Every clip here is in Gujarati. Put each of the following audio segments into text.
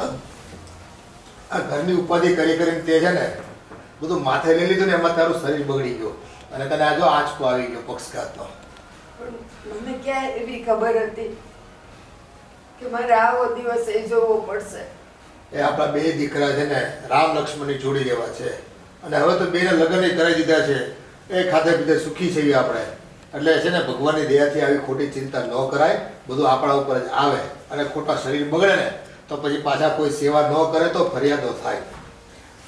આ ઘરની ઉપાધિ કરી કરીને તે છે ને બધું માથે લઈ લીધું ને એમાં તારું શરીર બગડી ગયું અને તને આ જો આંચકો આવી ગયો પક્ષઘાતનો. પણ મને ક્યાં એવી ખબર હતી કે મારે આવો દિવસ એ જોવો પડશે. એ આપણા બે દીકરા છે ને રામ લક્ષ્મણની જોડી જેવા છે અને હવે તો બેને લગ્ન કરાવી દીધા છે. એ ખાધે પીધે સુખી છીએ આપણે. એટલે છે ને ભગવાનની દયાથી આવી ખોટી ચિંતા ન કરાય. બધું આપણા ઉપર જ આવે અને ખોટા શરીર બગડે ને તો પછી પાછા કોઈ સેવા ન કરે તો ફરિયાદો થાય.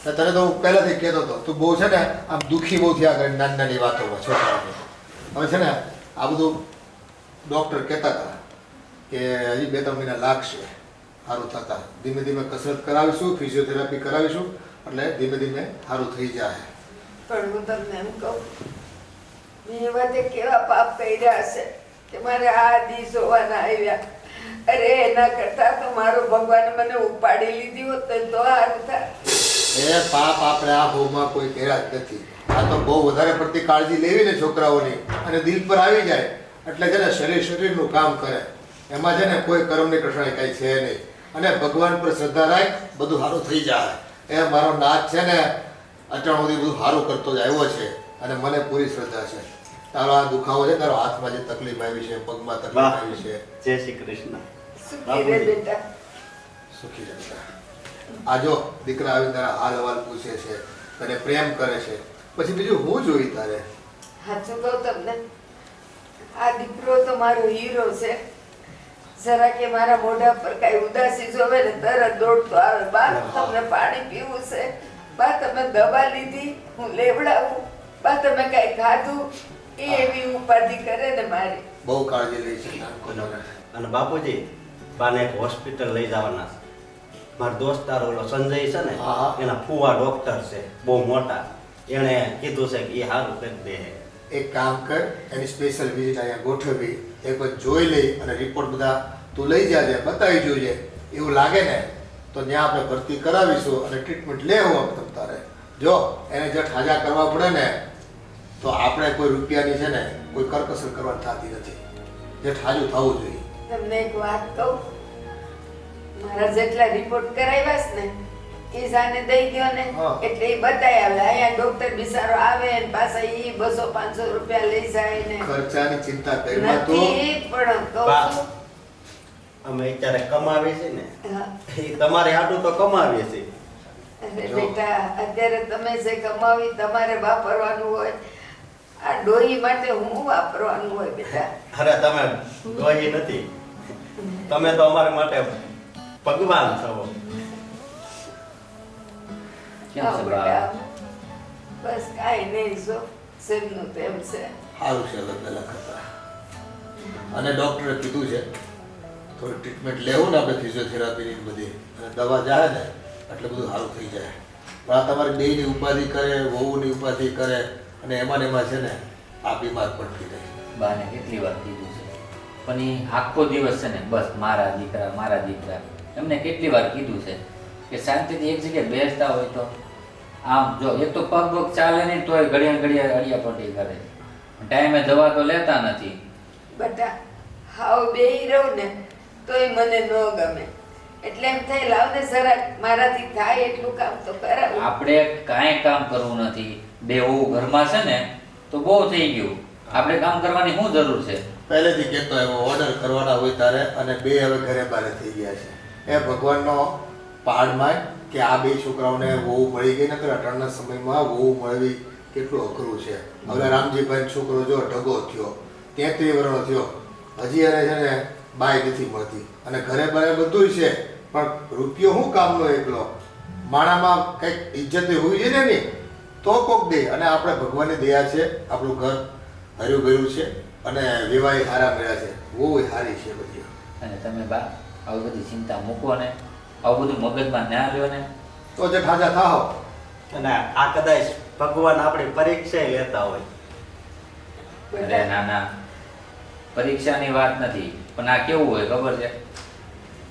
તને તો હું પહેલાથી કહેતો હતો તું બહુ છે ને આમ દુઃખી બહુ થયા કરે નાની નાની વાતોમાં છોકરાઓને. હવે છે ને આ બધું ડૉક્ટર કહેતા હતા કે હજી 2-3 મહિના લાગશે સારું થતા. ધીમે ધીમે કસરત કરાવીશું, ફિઝિયોથેરાપી કરાવીશું એટલે ધીમે ધીમે સારું થઈ જાય. પણ હું તમને એમ કહું, મેં એવા તે કેવા પાપ કર્યા હશે કે મારે આ દી જોવાના આવ્યા. અરે એના કરતા તો મારો ભગવાન મને ઉપાડી લીધી હોત તો સારું થાય. એ પાપ આપણે આ ભોગમાં કોઈ કર્યા જ નથી. આ તો બહુ વધારે પડતી કાળજી લેવી ને છોકરાઓની અને દિલ પર આવી જાય એટલે છે ને શરીરનું કામ કરે. એમાં છે ને કોઈ કર્મની કઠણાઈ કાંઈ છે નહીં અને ભગવાન પર શ્રદ્ધા રાખ, બધું સારું થઈ જાય. એ મારો નાથ છે ને અચાણ સુધી બધું સારું કરતો જ આવ્યો છે અને મને પૂરી શ્રદ્ધા છે. તારો આ દુખાવો છે, તારો હાથમાં જે તકલીફ આવી છે, પગમાં તકલીફ આવી છે. જય શ્રી કૃષ્ણ. સુખી રે બેટા. સુખી રહે બેટા. આ જો દીકરા આવીને તારા હાલ હવાલ પૂછે છે, તને પ્રેમ કરે છે, પછી બીજું હું જોઈ તારે. સાચું કહું તમને, આ દીકરો તો મારો હીરો છે. જરા કે મારા મોઢા પર કઈ ઉદાસી જોવે ને તરત દોડતો આવે. બા તમને પાણી પીવું છે, બા તમે દવા લીધી, હું લેવડાવું, બા તમે કઈ ખાધું, એવી ઉપાધિ કરે ને મારી. બહુ કાળજી લઈ છે નાનકોને. અને બાપુજી બાને એક હોસ્પિટલ લઈ જવાના છે. મારો દોસ્તાર ઓલો સંજય છે ને, હા. એના ફુવા ડોક્ટર છે બહુ મોટા. એણે કીધું છે કે એ સારું કરી દે. એક કામ કર, એની સ્પેશિયલ વિઝિટ અહીંયા ગોઠવી, એક વાર જોઈ લઈ અને રિપોર્ટ બધા તું લઈ જાજે, બતાવી જોઈએ. એવું લાગે ને તો ત્યાં આપણે ભરતી કરાવીશું અને ટ્રીટમેન્ટ લેવું આમ તમ તારે. જો એને જે ઠાજા કરવા પડે ને તો આપણે કોઈ રૂપિયાની છે ને કોઈ કરકસર કરવાની થતી નથી. જે ઠાજું થવું જોઈએ. તમને એક વાત કહું, મારા જેટલા રિપોર્ટ કરાવ્યા છે ને એ જાને દઈ ગયો ને હા. એટલે એ બતાય આવે. અહીંયા ડોક્ટર બિચારો આવે ને પાછા એ 200-500 રૂપિયા લઈ જાય ને. ખર્ચાની ચિંતા કરવા તો નથી પણ કહું બા. છું. અમે અત્યારે કમાવીએ છીએ ને, હા. એ તમારે હાટું તો કમાવીએ છીએ. અરે જો. બેટા, અત્યારે તમે જે કમાવી તમારે વાપરવાનું હોય, આ ડોહી માટે હું વાપરવાનું હોય બેટા. અરે તમે ડોહી નથી, તમે તો અમારા માટે ભગવાન છો. કેમ હા છે બેટા, બા? બસ કાંઈ નહીં, જો સેમનું તેમ છે. સારું છે અલગ અલગ હતા. અને ડૉક્ટરે કીધું છે થોડી ટ્રીટમેન્ટ લેવું ને આપણે ફિઝિયોથેરાપીની બધી અને દવા જાય ને એટલે બધું સારું થઈ જાય. પણ આ તમારી બેયની ઉપાધિ કરે, વહુની ઉપાધિ કરે અને એમાં ને એમાં છે ને આ બીમાર પડતી રહે. બાને કેટલી વાર કીધું છે પણ એ આખો દિવસ છે ને બસ મારા દીકરા મારા દીકરા. એમને કેટલી વાર કીધું છે કે શાંતિથી એક જગ્યાએ બેસતા હોય તો આમ જો એક તો પગ પગ ચાલે નહીં તોય ઘડિયા ઘડિયા અડિયાપટ્ટી કરે. ટાઈમે દવા તો લેતા નથી. બેટા, હાવ બેહી રહું ને તોય મને ન ગમે. એટલે એમ થાય લાવને જરાક મારાથી થાય એટલું કામ તો કરાવું. આપણે કાંઈ કામ કરવું નથી. બે વહુ ઘરમાં છે ને તો બહુ થઈ ગયું. આપણે કામ કરવાની શું જરૂર છે? પહેલેથી કહેતો એવો ઓર્ડર કરવાના હોય તારે અને બે હવે ઘરે બારે થઈ ગયા છે. એ ભગવાનનો પહાડમાં કે આ બે છોકરાઓને વહુ મળી ગઈ નકર અટાણના સમયમાં વહુ મળવી કેટલું અઘરું છે. હવે રામજીભાઈ છોકરો જો ઢગો થયો, 33 વર્ષનો થયો, હજી એને છે ને બાય નથી મળતી અને ઘરે બારે બધું છે પણ રૂપિયો શું કામનો એકલો? માણામાં કંઈક ઇજ્જત હોવી જોઈએ ને એની તો કોક દે. અને આપણે ભગવાનની દયા છે, આપણું ઘર હર્યું ભર્યું છે અને વિવાહ સારા મળ્યા છે, બહુ સારી છે બધી. અને તમે બા આવી બધી ચિંતા મૂકો ને, આવું બધું મગજમાં ના લ્યો ને. તો જે ઠાજા થાઓ. અને આ કદાચ ભગવાન આપણી પરીક્ષા લેતા હોય. અરે ના ના, પરીક્ષાની વાત નથી. પણ આ કેવું હોય ખબર છે?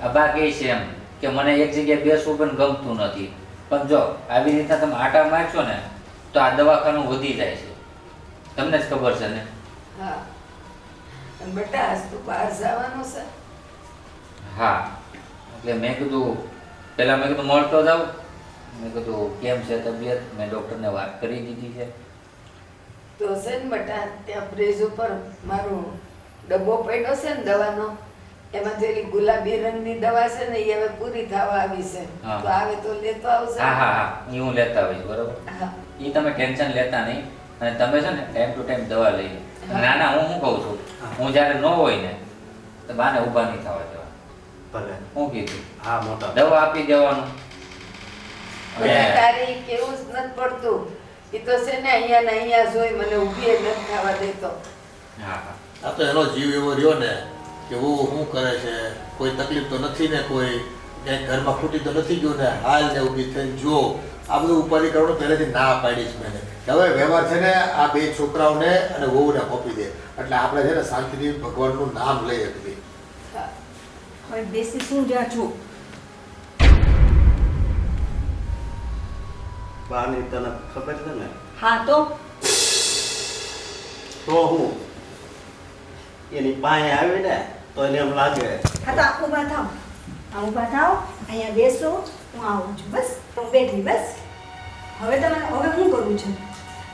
આ બા કહે છે એમ કે મને એક જગ્યાએ બેસવું પણ ગમતું નથી. પણ જો આવી રીતના તમે આટા મારશો ને તો આ દવાખાનું વધી જાય છે. તમને જ ખબર છે ને. હા. અને બેટા આજ તો બહાર જવાનું છે. હા, એટલે મેં કીધું પહેલાં મેં કીધું મળતો જાઉં, મેં કીધું કેમ છે તબિયત, મેં ડૉક્ટરને વાત કરી દીધી છે. તો છે ને બટા ત્યાં ફ્રીજ ઉપર મારો ડબ્બો પડ્યો છે ને દવાનો, એમાં જેલી ગુલાબી રંગની દવા છે ને એ હવે પૂરી થવા આવી છે. હા. તો આવે તો લેતો આવશે. હા હા હા, એ હું લેતા આવીશ, બરોબર. હા. એ તમે ટેન્શન લેતા નહીં, અને તમે છે ને ટાઈમ ટુ ટાઈમ દવા લઈ લો. હા. ના ના, હું શું કહું છું, હું જ્યારે ન હોય ને તો બાને ઊભા નહીં થવા દેવા. ભલે. હું કીધું હા મોટા. દવા આપી દેવાનું. બધા અને તારે ઈ કેવું જ નથી પડતું. ઈ તો છે ને અહીંયા ને અહીંયા જોઈ મને ઊભી ય નથી થવા દેતો. હા હા, આ તો એનો જીવ એવો રહ્યો ને કે वो શું કરે છે, કોઈ તકલીફ તો નથી ને, કોઈ ક્યાંય ઘરમાં ખૂટી તો નથી ગયું ને, હાલ ને ઊભી થઈને જો આ બધું ઉપાધિ કરવાનું પહેલેથી ના પાડીશ મેં કે હવે વ્યવહાર છે ને આ બે છોકરાઓને અને વહુને સોંપી દે એટલે આપણે છે ને શાંતિથી ભગવાનનું નામ લઈ શકીએ. હા. હવે બેસી શું જ્યાં છું? બાની તને ખબર છે ને હા તો હું એની પાસે આવી ને તો એને એમ લાગે હા તો આખું ઊભા થાવ, આ ઊભા થાવ, અહીંયા બેસો, હું આવું છું, બસ હું બેઠી, બસ. હવે હું કરું છું?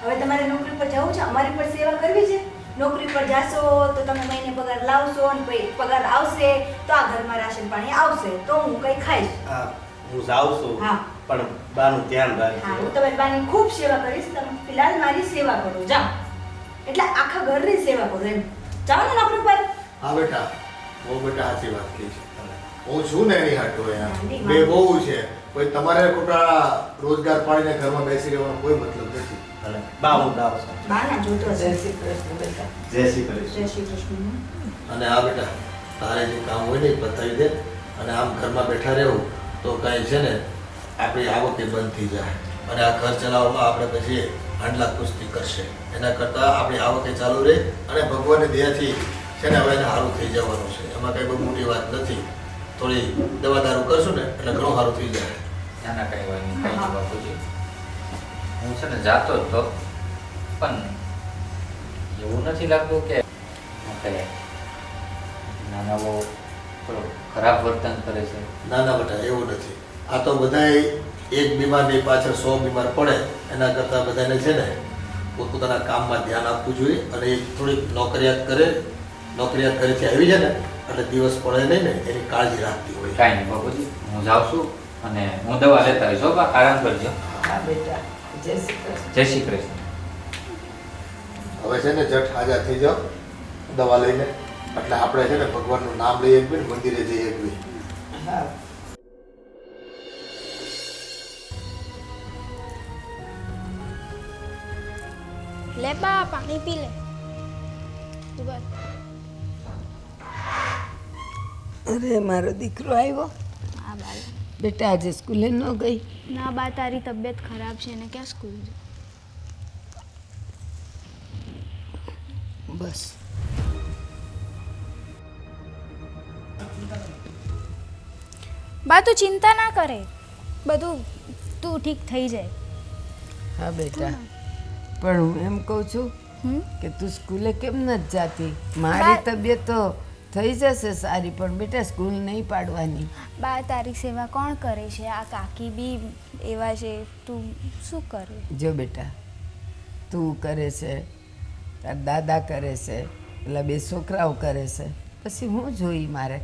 હવે તમારે નોકરી પર જવું છે, અમારી પર સેવા કરવી છે. નોકરી પર જાશો તો તમે મહિને પગાર લાવશો, અને પછી પગાર આવશે તો આ ઘરમાં રાશન પાણી આવશે, તો હું કંઈ ખાઈશ. આ હું જાઉં છું હા. પણ બાનું ધ્યાન હા, રાખજો. હું તમારી બાની ખૂબ સેવા કરીશ. તમે ફિલહાલ મારી સેવા કરો, જાઓ. એટલે આખા ઘરની સેવા કરો એમ. જાઓ ને નોકરી પર. હા બેટા, બહુ બેટા સાચી વાત કહી છે. હું છું ને એની હાટો હાંડી બે બહુ છે, કોઈ તમારે ખોટા રોજગાર પાડીને ઘરમાં બેસી રહેવાનો કોઈ મતલબ નથી. ભલે. બા હું જાઉં છું. બાના જોતો જય હશે. શ્રી કૃષ્ણ બેટા. જય શ્રી કૃષ્ણ. જય શ્રી કૃષ્ણ. અને હા બેટા, તારે જે કામ હોય ને એ બતાવી દે, અને આમ ઘરમાં બેઠા રહેવું તો કાંઈ છે ને આપણી આવક એ બંધ થઈ જાય, અને આ ઘર ચલાવવામાં આપણે પછી હાંડલા કુસ્તી કરશે. એના કરતાં આપણી આવક એ ચાલુ રહે, અને ભગવાનની દયાથી છે ને હવે એને સારું થઈ જવાનું છે. એમાં કંઈ બહુ મોટી વાત નથી. થોડી દવા દારૂ કરશું ને એટલે ઘણું સારું થઈ જાય. નાના કંઈ હોય નહીં, કંઈ નહીં બાપુજી. હું છે ને જાતો જ તો, પણ એવું નથી લાગતું કે આપણે નાના બહુ થોડો ખરાબ વર્તન કરે છે. ના ના બેટા, એવું નથી. આ તો બધાય એક બીમારની પાછળ 100 બીમાર પડે, એના કરતાં બધાને છે ને પોતપોતાના કામમાં ધ્યાન આપવું જોઈએ, અને એ થોડીક નોકરિયાત ઘરેથી આવી જાય ને એટલે દિવસ પડે નહીં ને એની કાળજી રાખતી હોય. કાંઈ નહીં બાપુજી, હું જાઉં છું, અને હું દવા લેતા આવીશ. હો બા, આરામ કરજો. હા બેટા, જય શ્રી કૃષ્ણ. જય શ્રી કૃષ્ણ. હવે છે ને જટ હાજર થઈ જાઓ દવા લઈને, એટલે આપણે છે ને ભગવાનનું નામ લઈએ એકબી ને મંદિરે જઈએ એકબી. હા. લે બા પાણી પી લે તું બસ. અરે મારો દીકરો આવ્યો. હા બા. બેટા આજે સ્કૂલે ન ગઈ? ના બા, તારી તબિયત ખરાબ છે ને ક્યાં સ્કૂલ છે? બસ. બા તું ચિંતા ના કરે, બધું તું ઠીક થઈ જાય. હા બેટા, પણ હું એમ કહું છું હમ કે તું સ્કૂલે કેમ નથી જાતી? મારી તબિયત તો થઈ જશે સારી, પણ બેટા સ્કૂલ નહીં પાડવાની. બા તારી સેવા કોણ કરે છે? આ કાકી બી એવા છે, તું શું કરે? જો બેટા, તું કરે છે, તાર દાદા કરે છે, પેલા બે છોકરાઓ કરે છે, પછી હું જોઈ મારે?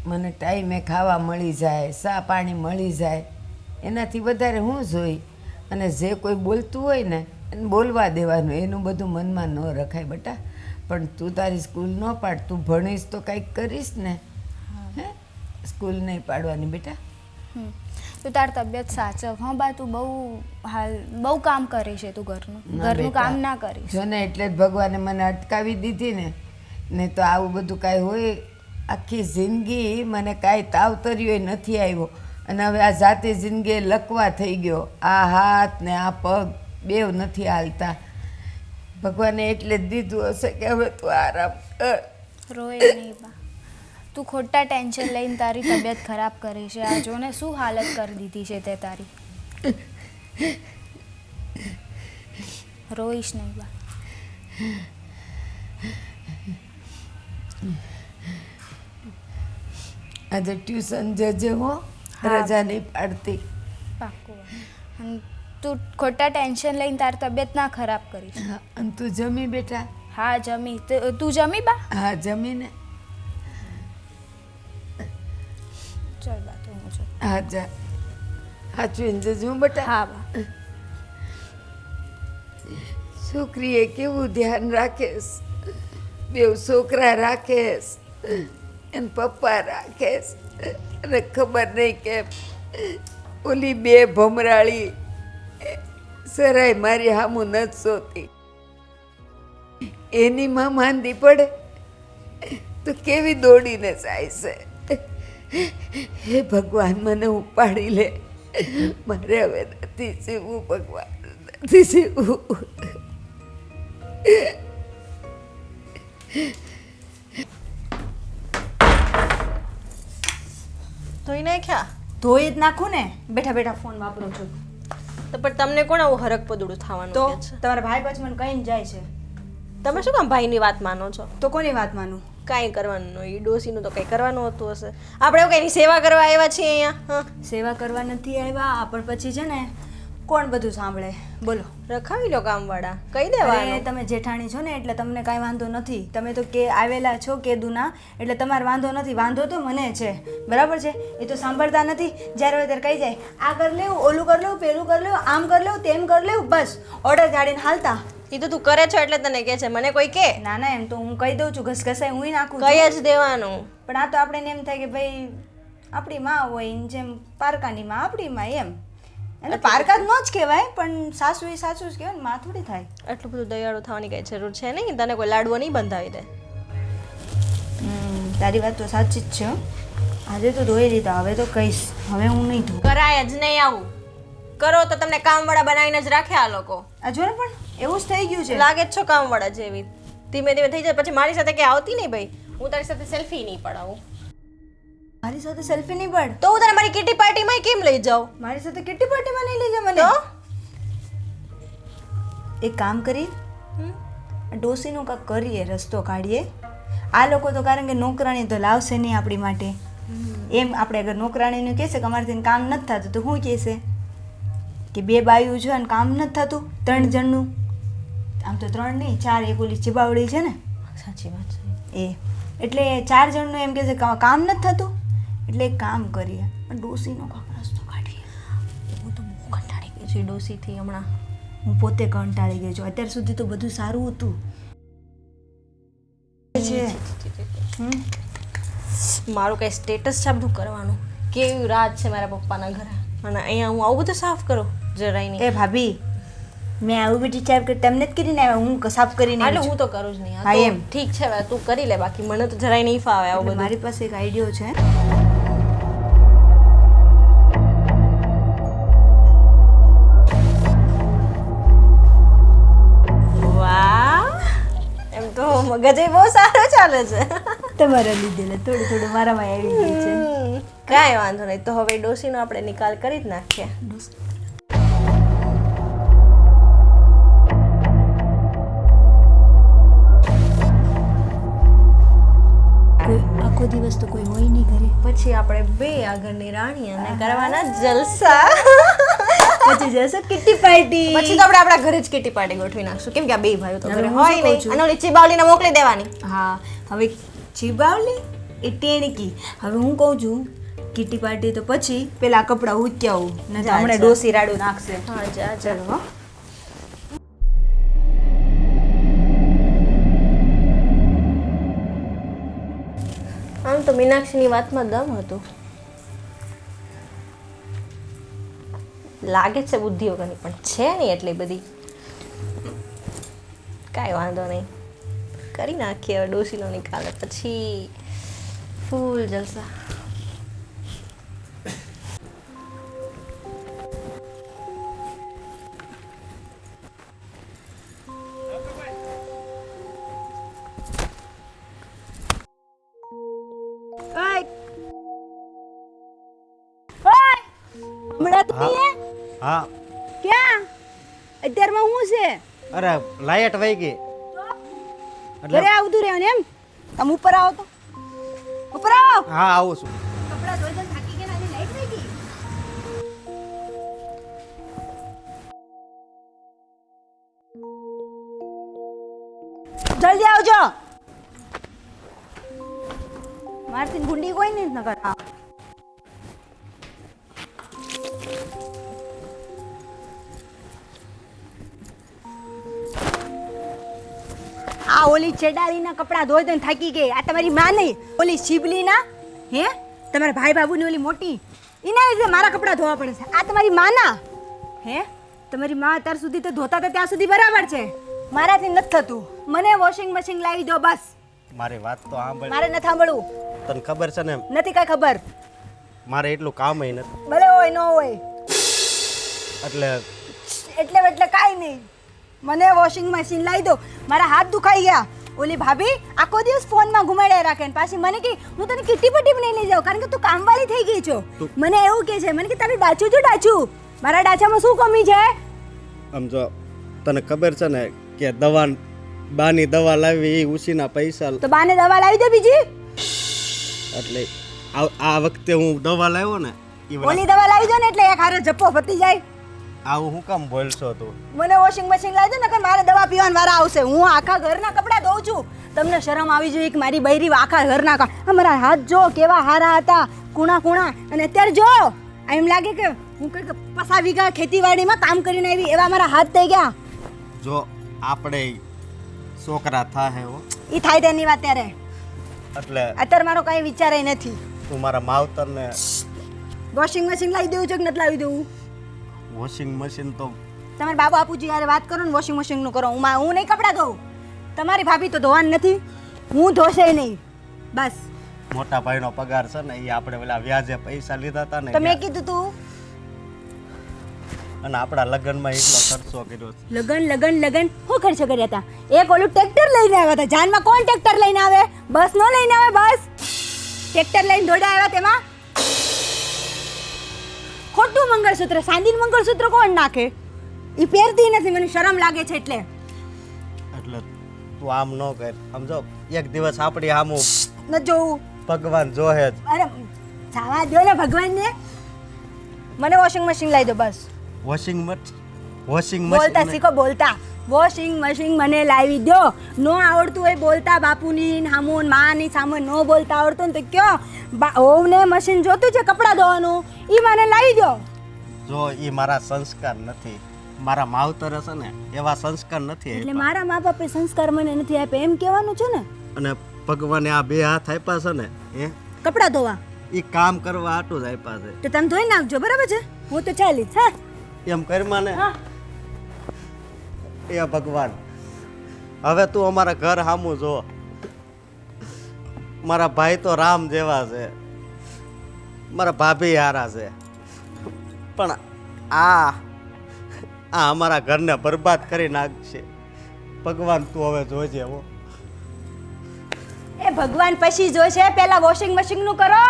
મને ટાઈમે ખાવા મળી જાય, ચા પાણી મળી જાય, એનાથી વધારે હું જોઈ? અને જે કોઈ બોલતું હોય ને એને બોલવા દેવાનું, એનું બધું મનમાં ન રખાય બેટા. પણ તું તારી સ્કૂલ ન પાડ, તું ભણીશ તો કંઈક કરીશ ને. હે, સ્કૂલ નહીં પાડવાની બેટા. તું તાર તબિયત સાચવ. હા બા, તું બહુ કામ કરે છે, તું ઘરનું ના બેટા, કામ ના કરીશ. જો ને એટલે જ ભગવાને મને અટકાવી દીધી ને, નહીં તો આવું બધું કાંઈ હોય. આખી જિંદગી મને કાંઈ તાવતર્યો નથી આવ્યો, અને હવે આ જાતે જિંદગી લકવા થઈ ગયો. આ હાથ ને આ પગ બેવ નથી હાલતા. ભગવાને એટલે જ દીધું હશે કે હવે તું આરામ કર. રોય નહીં બા, તું ખોટા ટેન્શન લઈને તારી તબિયત ખરાબ કરે છે. આ જો ને શું હાલત કરી દીધી છે તે તારી. રોઈશ નહીં બા. આજે ટ્યુશન જજે હો. હા. રજા નહીં પાડતી. પાક્કું. અને તું ખોટા ટેન્શન લઈને તારી તબિયત ના ખરાબ કરીશ. હા, અને તું જમી બેટા? હા જમી. તું જમી બા? હા જમીને. ચાલ બા તો હું છું. હા જા, સાચવીને જજો બેટા. હા બા. છોકરીએ કેવું ધ્યાન રાખેશ, બેવ છોકરા રાખેશ, એને પપ્પા રાખેશ, અને ખબર નહીં કે ઓલી બે ભમરાળી સરાય મારી હામું નથી સોતી, એની માં માંદી પડે તો કેવી દોડીને જાય છે. હે ભગવાન મને ઉપાડી લે, મારે હવે નથી જીવવું ભગવાન, નથી જીવવું. ધોઈ નાખ્યા? ધોઈ જ નાખું ને, બેઠા બેઠા ફોન વાપરું છું. તો પણ તમને કોણ આવું હરક પદુડું થવાનું તો કહે છે? તમારા ભાઈ પાછું મને કહીને જાય છે, તમે શું કામ ભાઈની વાત માનો છો? તો કોની વાત માનું? કાંઈ કરવાનું નહીં, ડોસીનું તો કંઈ કરવાનું હોતું હશે. આપણે એવું કંઈ સેવા કરવા આવ્યા છીએ અહીંયા? હા, સેવા કરવા નથી આવ્યા, પણ પછી છે ને કોણ બધું સાંભળે? બોલો. રખાવી લો કામવાળા, કહી અરે દેવાનું. તમે જેઠાણી છો ને એટલે તમને કાંઈ વાંધો નથી. તમે તો કે આવેલા છો કેદુના, એટલે તમારે વાંધો નથી. વાંધો તો મને છે, બરાબર છે? એ તો સાંભળતા નથી. જ્યારે હોય ત્યારે કહી જાય આ કરી લેવું, ઓલું કરી લેવું, પેલું કરી લેવું, આમ કરી લેવું, તેમ કરી લેવું, બસ ઓર્ડર ગાડીને હાલતા. એ તો તું કરે છો એટલે તને કહે છે, મને કોઈ કે ના ના, એમ તો હું કહી દઉં છું, ઘસઘસાઈ હું નાખું છું. કહી જ દેવાનું. પણ આ તો આપણે એમ થાય કે ભાઈ આપણી માં હોય ને જેમ પારકાની માં આપણી માં, એમ એટલે પારકા જ ન જ કહેવાય, પણ સાસુ એ સાસુ જ કહેવાય ને, માં થોડી થાય. આટલું બધું દયાળુ થવાની કઈ જરૂર છે નહીં, તને કોઈ લાડવો નહીં બંધાવી દે. તારી વાત તો સાચી જ છે હો. આજે તો ધોઈ લીધા, હવે તો કહીશ, હવે હું નહીં ધોઉં. કરાય જ નહીં આવું. કરો તો તમને કામવાળા બનાવીને જ રાખે આ લોકો. આ જો ને, પણ એવું જ થઈ ગયું છે. લાગે જ છો કામવાળા જેવી. ધીમે ધીમે થઈ જાય પછી મારી સાથે કે આવતી નહીં ભાઈ, હું તારી સાથે સેલ્ફી નહીં પડાવું. મારી સાથે સેલ્ફી નહીં પડ તો હું તને મારી કિટી પાર્ટીમાં કેમ લઈ જાઉં? મારી સાથે કેટલી પાર્ટીમાં નહીં લઈ જા મને. તો એક કામ કરી, ડોસીનું કાંક કરીએ, રસ્તો કાઢીએ. આ લોકો તો કારણ કે નોકરાણી તો લાવશે નહીં આપણી માટે. એમ આપણે અગર નોકરાણીનું કહેશે કે અમારાથી કામ નથી થતું, તો શું કહેશે કે બે બાયું છે અને કામ નથી થતું 3 જણનું. આમ તો 3 નહીં 4, એક ઓલી ચીબાવડી છે ને, સાચી વાત છે. એ એટલે 4 જણનું એમ કહેશે કે કામ નથી થતું. એટલે એક કામ કરીએ, ડોસીનો કાંક રસ્તો કાઢીએ. હું તો બહુ કંટાળી ગઈ છું ડોસીથી હમણાં. હું પોતે કંટાળી ગઈ છું. અત્યાર સુધી તો બધું સારું હતું છે. મારું કઈ સ્ટેટસ છે આ બધું કરવાનું? કેવી રાત છે મારા પપ્પાના ઘરે, અને અહીંયા હું આવું બધું સાફ કરું? જરાય નહીં. એ ભાભી, મેં આવું બીજી ચાપ કરી તમને જ કરીને આવ્યા, હું સાફ કરીને એટલે આવી હું તો કરું જ નહીં. હા, આ તો એમ. ઠીક છે હવે તું કરી લે, બાકી મને તો જરાય નહીં ફાવે આવું છું. બધું. મારી પાસે એક આઈડિયો છે. વાહ, એમ તો મગજ બહુ સારો ચાલે છે. તમારા લીધે થોડું થોડું મારામાં આવી ગયું છે. કાંઈ વાંધો નહીં, તો હવે ડોસીનો આપણે નિકાલ કરી જ નાખીએ. આખો દિવસ તો કોઈ હોય નહીં ઘરે, પછી આપણે બે આગળની રાણી અને કરવાના જલસા. પછી જશે કિટ્ટી પાર્ટી. પછી તો આપણે આપણા ઘરે જ કિટી પાર્ટી ગોઠવી નાખશું, કેમ કે આ બે ભાઈઓ તો હવે ઘરે હું હોય શું કહું નહીં, છું? અને ઓલી ચીબાવલીને મોકલી દેવાની. હા, હવે ચીબાવલી એ ટેણકી. હવે હું કહું છું કિટ્ટી પાર્ટી તો પછી પેલા કપડાં ઉત્યા આવું, ને જા, હમણાં જા. ડોસી રાડું નાખશે. હા જા ચલો હો. આમ તો મીનાક્ષીની વાતમાં દમ હતું. લાગે છે બુદ્ધિ વગરની, પણ છે નહીં એટલી બધી. કાંઈ વાંધો નહીં, કરી નાખીએ હવે ડોસીનો નિકાલ, પછી ફૂલ જલસા. હમણાં તો નહીં હે? હા ક્યાં અત્યારમાં હું છે? અરે લાઈટ વહી ગઈ ઘરે આવતું રહેવાનું એમ? તમે ઉપર આવો તો ઉપર આવો. હા આવું છું. કપડા ધોઈ ધોઈને થાકી ગયા ને આજે લાઈટ વહી ગઈ. જલ્દી આવજો. મારથી ગુંડી કોઈ નહીં નકર. આ ઓલી ચેડાલીના કપડાં ધોઈ ધોઈને થાકી ગઈ. આ તમારી માં નહીં, ઓલી શિબલીના હે તમારા ભાઈ બાબુની ઓલી મોટી એના લીધે મારા કપડાં ધોવા પડે છે. આ તમારી માના હે તમારી માં અત્યાર સુધી તો ધોતા હતા ત્યાં સુધી બરાબર છે. મારાથી નથી થતું. મને વોશિંગ મશીન લાવી દો બસ. મારી વાત તો સાંભળ. મારે નથી સાંભળવું. તને ખબર છે ને નથી કાંઈ ખબર. મારે એટલું કામ ય નથી ભલે હોય ન હોય એટલે એટલે કાંઈ નહીં. મને વોશિંગ મશીન લાવી દો. મારા હાથ દુખાઈ ગયા. ઓલી ભાભી આખો દિવસ ફોનમાં ઘુમાડ્યા રાખે ને પાછી મને કે હું તને કિટ્ટી પટ્ટી નહીં લઈ જાઉં કારણ કે તું કામવાળી થઈ ગઈ છો. મને એવું કે છે મને કે તારી ડાચું જો ડાચું. મારા ડાચામાં શું કમી છે? આમ જો તને ખબર છે ને કે બાની દવા લાવી એ ઉસીના પૈસા તો બાને દવા લાવી દે બીજી. એટલે આ વખતે હું દવા લાવ્યો ને ઓલી દવા લાવી દો ને એટલે એક હારે જપ્પો પતી જાય. આવું હું કામ બોલશો તું? મને વોશિંગ મશીન લાવી દો નકર મારે દવા પીવાના વારા આવશે. હું આખા ઘરના કપડાં ધોઉં છું. તમને શરમ આવી જોઈએ કે મારી બૈરી આખા ઘરના મારા હાથ જો કેવા હારા હતા કુણા કુણા અને અત્યારે જો એમ લાગે કે હું કંઈક 50 વીઘા ખેતીવાડીમાં કામ કરીને આવી એવા મારા હાથ થઈ ગયા. જો આપણે છોકરા થાય હો ઈ થાય તેની વાત ત્યારે એટલે અત્યારે મારો કઈ વિચાર નથી. તું મારા માવતરને વોશિંગ મશીન લાવી દેવું છે કે નથી લાવી દેવું? વોશિંગ મશીન તો તમારે બાબુ આપુજી યારે વાત કરો ને વોશિંગ મશીનનું કરો. હું નહીં કપડાં ધોઉં. તમારી ભાભી તો ધોવાની નથી. હું ધોશે નહીં બસ. મોટા ભાઈનો પગાર છે ને એ આપણે પેલા વ્યાજે પૈસા લીધા હતા ને તો મેં કીધું તું અને આપણા લગ્નમાં એટલો ખર્ચો કર્યો છે. લગન શું ખર્ચો કર્યા હતા? એક ઓલું ટ્રેક્ટર લઈને આવ્યા હતા. જાનમાં કોણ ટ્રેક્ટર લઈને આવે? બસ નો લઈને આવે બસ. ટ્રેક્ટર લઈને દોડા આવ્યા તેમાં ખોટું મંગળસૂત્ર સાંદીનું મંગળસૂત્ર કોણ નાખે? એ પહેરતી નથી મને શરમ લાગે છે એટલે તું આમ ન કર. સમજો એક દિવસ આપણી આમ ન જોવું. ભગવાન જોહે જ. અરે જવા દો ને ભગવાનને. મને વોશિંગ મશીન લાવી દો બસ. વોશિંગ બોલતા મશીન શીખો બોલતા. વોશિંગ મશીન મને લાવી દો. નો આવડતું હોય બોલતા બાપુની સામુન માની સામુન નો બોલતા આવડતું ને તો કયો હોવને મશીન જોતું છે કપડાં ધોવાનું ઈ મને લાવી દો. જો એ મારા સંસ્કાર નથી. મારા માવતર છે ને એવા સંસ્કાર નથી એટલે આપ્યા. મારા મા બાપે સંસ્કાર મને નથી આપ્યા એમ કહેવાનું છે ને. અને ભગવાને આ બે હાથ આપ્યા છે ને કપડાં ધોવા એ કામ કરવા આટલું જ આપ્યા છે. તો તમે ધોઈ નાખજો બરાબર છે. હું તો ચાલીશ. હા એમ કરમાં ને હા એ ભગવાન હવે તું અમારા ઘર સામું જો. મારા ભાઈ તો રામ જેવા છે, મારા ભાભી હારા છે, પણ આ અમારા ઘરને બરબાદ કરી નાખશે. ભગવાન તું હવે જોજે હો. એ ભગવાન પછી જોશે. પહેલા વોશિંગ મશીન નું કરો.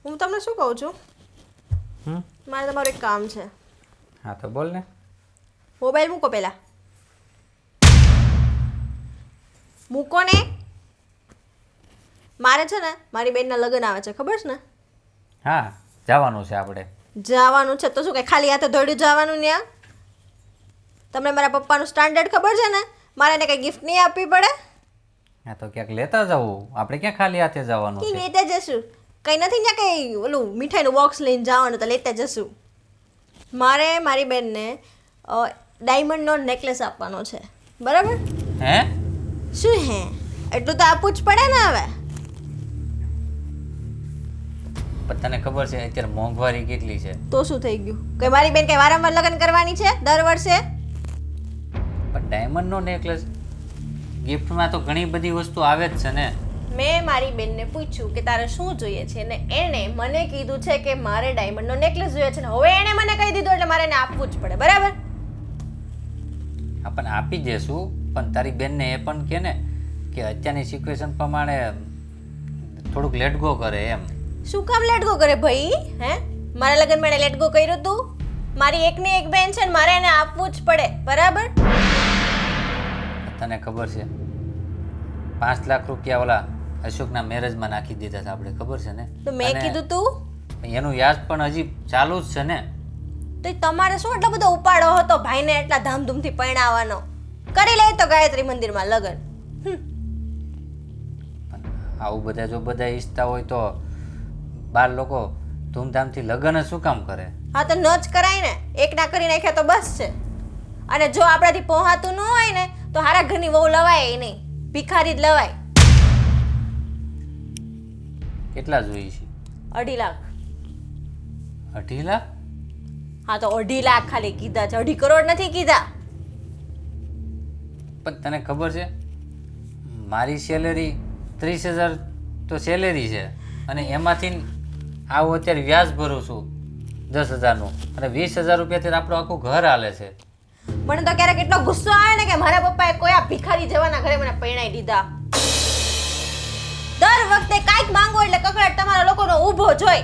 હું તમને શું કહું છું, મારે તમારું એક કામ છે. હા તો બોલ ને. મોબાઈલ મૂકો પહેલા. મૂકો ને. મારે છે ને મારી બેનના લગ્ન આવે છે, ખબર છે ને? હા જવાનું છે આપણે. જવાનું છે તો શું કંઈ ખાલી હાથે દોડ્યું જવાનું ત્યાં? તમને મારા પપ્પાનું સ્ટાન્ડર્ડ ખબર છે ને? મારે એને કંઈ ગિફ્ટ નહીં આપવી પડે. હા તો ક્યાંક લેતા જવું. આપણે ક્યાં ખાલી હાથે જવાનું કે છે? લેતા જશું. કંઈ નથી ત્યાં કંઈ ઓલું મીઠાઈનું બોક્સ લઈને જવાનું તો લેતા જશું. મારે મારી બેનને ડાયમંડનો નેકલેસ આપવાનો છે, બરાબર? હે? શું હે? એટલું તો આપવું જ પડે ને હવે. પણ તને ખબર છે અત્યારે મોંઘવારી કેટલી છે? તો શું થઈ ગયું? કે મારી બેન કઈ વારંવાર લગ્ન કરવાની છે દર વર્ષે? પણ ડાયમંડનો નેકલેસ ગિફ્ટમાં તો ઘણી બધી વસ્તુ આવે જ છે ને. મેં મારી બેનને પૂછ્યું કે તારે શું જોઈએ છે ને એણે મને કીધું છે કે મારે ડાયમંડનો નેકલેસ જોઈએ છે ને હવે એણે મને કહી દીધું એટલે મારે એને આપવું જ પડે, બરાબર? આપણને આપી દેશું, પણ તારી બેનને એ પણ કહે ને કે અત્યારની સિચ્યુએશન પ્રમાણે થોડુંક લેટ ગો કરે એમ. શું કામ લેટ ગો કરે ભાઈ? હે, મારા લગ્નમાં એણે લેટ ગો કર્યું હતું? મારી એકની એક બેન છે ને મારે એને આપવું જ પડે, બરાબર? તને ખબર છે 5 લાખ રૂપિયા ઓલા અશોકના મેરેજમાં નાખી દીધા છે આપણે, ખબર છે ને? તો મેં અને કીધું તું એનું વ્યાજ પણ હજી ચાલુ જ છે ને. તો ઈ તમારે શું એટલો બધો ઉપાડો હતો ભાઈને એટલા ધામધૂમથી પરણાવવાનો? કરી લે તો ગાયત્રી મંદિરમાં લગ્ન. પણ આવું બધા જો બધા ઈચ્છતા હોય તો બાર લોકો ધૂમધામથી લગ્ન જ શું કામ કરે? હા તો ન જ કરાય ને, એક ના કરી નાખ્યા તો બસ છે. અને જો આપણાથી પહોંચાતું ન હોય ને તો હારા ઘરની વહુ લવાય નહીં, ભિખારી જ લવાય. કેટલા જોઈએ છે? 2.5 લાખ. 2.5 લાખ? હા તો 2.5 લાખ ખાલી કીધા છે, 2.5 કરોડ નથી કીધા. પણ તને ખબર છે મારી સેલેરી 30,000 તો સેલેરી છે, અને એમાંથી આવું અત્યારે વ્યાજ ભરું છું 10,000નું, અને 20,000 રૂપિયાથી આપણું આખું ઘર હાલે છે. મને તો ક્યારેક એટલો ગુસ્સો આવે ને કે મારા પપ્પાએ કોઈ આ ભિખારી જવાના ઘરે મને પરણાઈ દીધા. દર વખતે કાંઈક માંગો એટલે કકડાટ તમારા લોકોનો ઊભો જોઈ.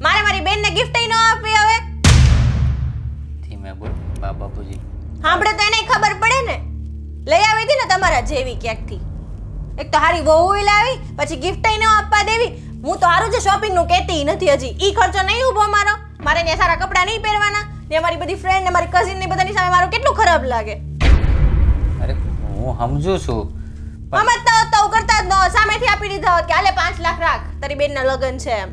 મારે મારી બેનને ગિફ્ટ ન આપી હવે. ધીમે બોલ બાપુજી. સાંભળે તો એને ખબર પડે ને. લઈ આવી હતી ને તમારા જેવી ક્યાંકથી. એક તો હારી વહુ લાવી, પછી ગિફ્ટ ન આપવા દેવી. હું તો હારું છે શોપિંગ નું કહેતી નથી હજી. ઈ ખર્ચો નહીં ઊભો મારો. મારે ને સારા કપડાં નહીં પહેરવાના ને મારી બધી ફ્રેન્ડ ને મારી કઝિન ને બધાની સામે મારું કેટલું ખરાબ લાગે. અરે હું સમજુ છું, સમજતા હોત તો કરતા જ ન હોત. સામેથી આપી દીધા હોત કે હાલે 5 લાખ રાખ, તારી બેનના લગ્ન છે એમ.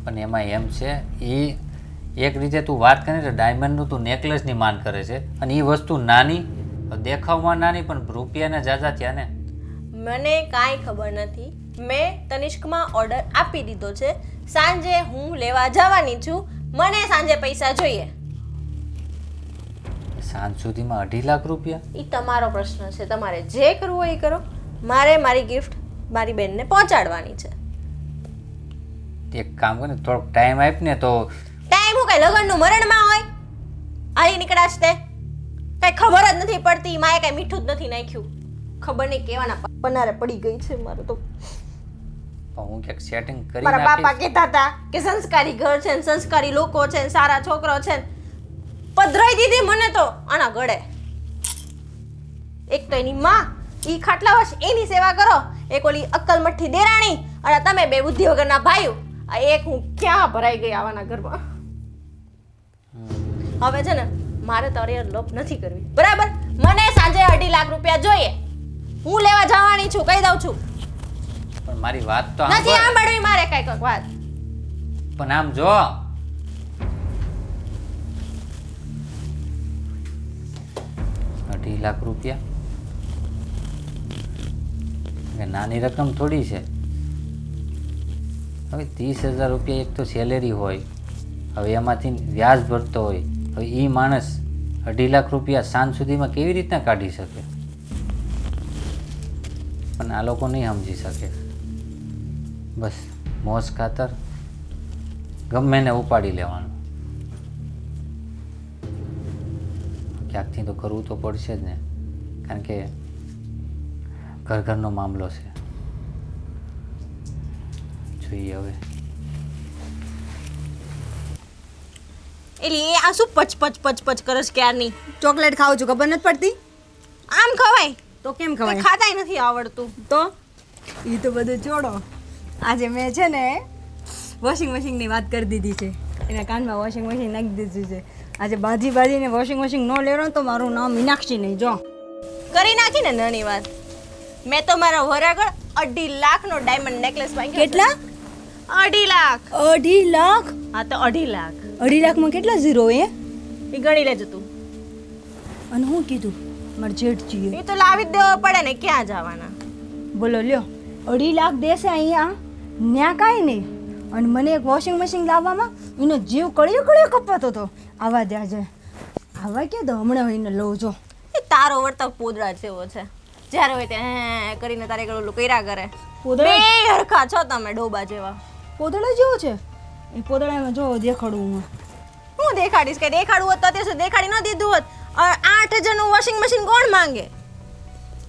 પણ એમાં એમ છે એ એક રીતે તું વાત કરે તો ડાયમંડનું તું નેકલેસની માંગ કરે છે, અને એ વસ્તુ નાની, દેખાવમાં નાની, પણ રૂપિયાને જાજા થયા ને. મને કાંઈ ખબર નથી. મેં તનિષ્કમાં ઓર્ડર આપી દીધો છે. સાંજે હું લેવા જવાની છું. મને સાંજે પૈસા જોઈએ. સાંજ સુધીમાં 2.5 લાખ રૂપિયા? એ તમારો પ્રશ્ન છે, તમારે જે કરવું હોય એ કરો. મારે મારી ગિફ્ટ મારી બેનને પહોંચાડવાની છે. એક કામ કર ને, થોડોક ટાઈમ આપ ને તો. ટાઈમ હું કઈ લગ્નનું મરણમાં હોય? આલી નીકળાશ તે કઈ ખબર જ નથી પડતી. માએ કઈ મીઠું જ નથી નાખ્યું. ખબર નહીં કેવાના પનારે પડી ગઈ છે મારે તો. હું ક્યાંક સેટિંગ કરી મારા બાપા નાખીશ. કહેતા હતા કે સંસ્કારી ઘર છે ને સંસ્કારી લોકો છે ને સારા છોકરો છે ને. પધરાઈ દીધી મને તો આના ગળે. એક તો એની માં, ઈ ખાટલા વશ એની સેવા કરો. એક ઓલી અક્કલ મઠ્ઠી દેરાણી, અને તમે બે બુદ્ધિ વગરના ભાઈઓ. આ એક હું ક્યાં ભરાઈ ગઈ આવાના ઘરમાં. હવે છે ને મારે તારી લોપ નથી કરવી, બરાબર? મને સાંજે 2.5 લાખ રૂપિયા જોઈએ. હું લેવા જવાની છું, કહી દઉં છું. પણ મારી વાત તો નથી સાંભળવી મારે કઈક વાત. પણ આમ જો, 2.5 લાખ રૂપિયા નાની રકમ થોડી છે. હવે 30,000 રૂપિયા એક તો સેલેરી હોય, હવે એમાંથી વ્યાજ ભરતો હોય. હવે એ માણસ 2.5 લાખ રૂપિયા સાંજ સુધીમાં કેવી રીતના કાઢી શકે? પણ આ લોકો નહીં સમજી શકે. બસ મોજ ખાતર ગમે ને ઉપાડી લેવાનું. ક્યાંકથી તો કરવું તો પડશે જ ને, કારણ કે ઘરનો મામલો છે. જોઈએ હવે. એટલે એ આ શું પચ કરસ ક્યારની? ચોકલેટ ખાઉં છું, ખબર નથી પડતી? આમ ખવાય તો કેમ કંઈ ખવાય? ખાતાય નથી આવડતું. તો એ તો બધું છોડો. આજે મેં છે ને વોશિંગ મશીનની વાત કરી દીધી છે. એના કાનમાં વોશિંગ મશીન નાખી દીધું છે. આજે બાજીને વોશિંગ મશીન ન લેવો તો મારું નામ મીનાક્ષી નહીં. જો કરી નાખી ને નાની વાત. મેં તો મારા વરાગળ 2.5 લાખનો ડાયમંડ નેકલેસ માંગ્યો. કેટલા? 2.5 લાખ. 2.5 લાખ? હા તો 2.5 લાખ. 2.5 લાખમાં કેટલા ઝીરો એ ગણી લેજો તું. અને હું કીધું મારે જેઠજીએ એ તો લાવી જ દેવો પડે ને, ક્યાં જવાના? બોલો લ્યો 2.5 લાખ દેશે અહીંયા, ન્યા કાંઈ નહીં. અને મને એક વોશિંગ મશીન લાવવામાં એનો જીવ કળિયો કપાતો હતો. આવા દે આજે આવા કે તો હમણાં એને લઉં જો. એ તારો વર્તાવ પોદળા જેવો છે. જ્યારે હોય ત્યાં કરીને તારે ઓલું કર્યા કરે. પોદળા? બે હરખા છો તમે, ડોબા જેવા. પોદળો જેવો છે એ પોદળામાં જો દેખાડું હું. હું દેખાડીશ? કે દેખાડવું હોત તો અત્યાર સુધી દેખાડી ન દીધું હોત. 8,000 નું વોશિંગ મશીન કોણ માંગે?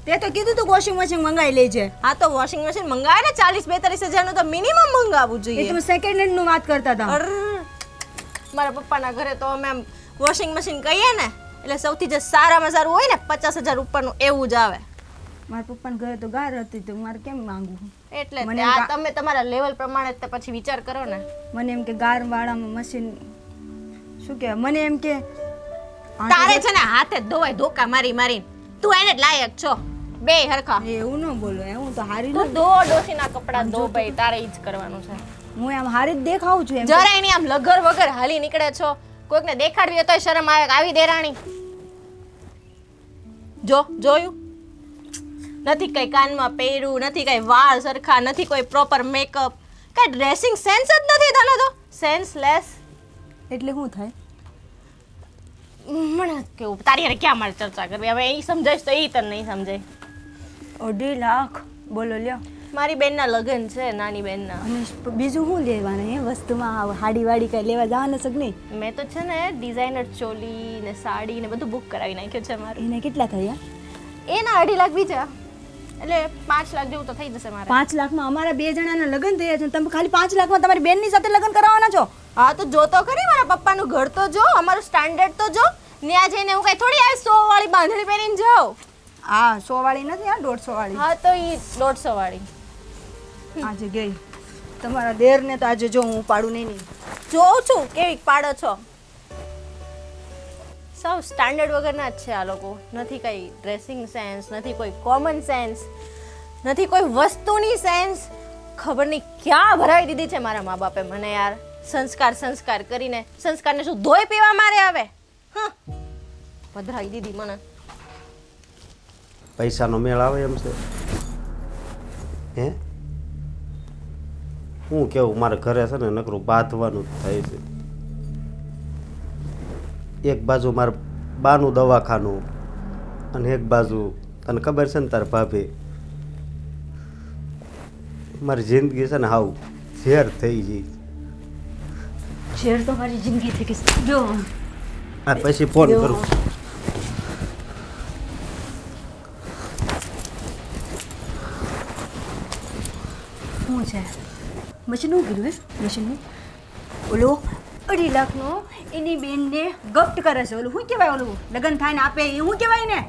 તે તો કીધું તું વોશિંગ મશીન મંગાવી લેજે. હા તો વોશિંગ મશીન મંગાવે ને 40-42 હજારનું તો મિનિમમ મંગાવવું એ જોઈએ. તમે સેકન્ડ હેન્ડ નું વાત કરતા હતા. અર, મારા પપ્પાના ઘરે તો અમે આમ વોશિંગ મશીન કહીએ ને એટલે સૌથી જે સારામાં સારું હોય ને 50,000 ઉપરનું એવું જ આવે. મારા પપ્પાના ઘરે તો ગાર હતી તો મારે કેમ માંગવું? એટલે મને આ તમે તમારા લેવલ પ્રમાણે તો પછી વિચાર કરો ને. મને એમ કે ગાર વાળામાં મશીન શું કહેવાય મને એમ કે તારે છે ને હાથે જ ધોવાય ધોકા મારી મારી. તું એને જ લાયક છો. બે હરખા. એવું ન બોલો હું તો હારી તું ધો ડોસીના કપડાં ધો ભાઈ, તારે ઈ જ કરવાનું છે. હું આમ હારી જ દેખાવું છું એમ જરાય નહીં આમ લગર વગર હાલી નીકળે છો. કોઈકને દેખાડવી હોય તોય શરમ આવે કે આવી દેરાણી. જોયું નથી કઈ કાનમાં પહેર્યું, નથી કઈ વાળ સરખા, નથી કોઈ પ્રોપર મેકઅપ, કઈ ડ્રેસિંગ સેન્સ જ નથી તને તો. સેન્સલેસ. એટલે શું થાય મને કેવું તારી હારે ક્યાં મારે ચર્ચા કરવી હવે? એ સમજાઈશ તો એ તને નહીં સમજાય. 2.5 લાખ બોલો લ્યો. મારી બેનના લગ્ન છે, નાની બેનના. અને બીજું શું લેવાનું એ વસ્તુમાં હાડી વાડી કઈ લેવા જવાના છે કે નહીં? મેં તો છે ને ડિઝાઇનર ચોલી ને સાડી ને બધું બુક કરાવી નાખ્યું છે મારું. એને કેટલા થયા? એના 2.5 લાખ બીજા, એટલે 5 લાખ જેવું તો થઈ જશે મારે. 5 લાખમાં અમારા 2 જણાના લગ્ન થયા છે, તમે ખાલી 5 લાખમાં તમારી બેનની સાથે લગ્ન કરાવવાના છો? હા તો જો તો ખરી, મારા પપ્પાનું ઘર તો જો, અમારું સ્ટાન્ડર્ડ તો જો. ત્યાં જઈને હું કઈ થોડી આવી 100 વાળી બાંધણી પહેરીને જાઉં. હા 100 વાળી નથી, આ 150 વાળી. હા તો ઈ 150 વાળી. આજે ગઈ તમારા દેરને તો આજે જો હું પાડું નહીં. જોઉં છું કેવી પાડો છો. સૌ સ્ટાન્ડર્ડ વગરના જ છે આ લોકો. નથી કઈ ડ્રેસિંગ સેન્સ, નથી કોઈ કોમન સેન્સ, નથી કોઈ વસ્તુની સેન્સ. ખબર નહીં ક્યાં ભરાવી દીધી છે મારા મા બાપે મને યાર. સંસ્કાર કરીને સંસ્કારને શું ધોઈ પીવા મારે આવે? પધરાવી દીધી મને. પૈસાનો મેળ આવે એમ છે હે? હું કેવું મારે ઘરે છે ને નકરું બાંધવાનું જ થાય છે. એક બાજુ મારે બાનું દવાખાનું અને એક બાજુ તને ખબર છે ને તાર ભાભી મારી જિંદગી છે ને હાવ ઝેર થઈ ગઈ. શેર તો મારી જિંદગી થઈ ગઈ. જો આ પછી ફોન કરું. શું છે મશીનનું કીધું હે? મશીનનું ઓલો 2.5 લાખનો એની બેનને ગફ્ટ કરે છે. ઓલું શું કહેવાય? ઓલું લગ્ન થાય ને આપે એ શું કહેવાય ને?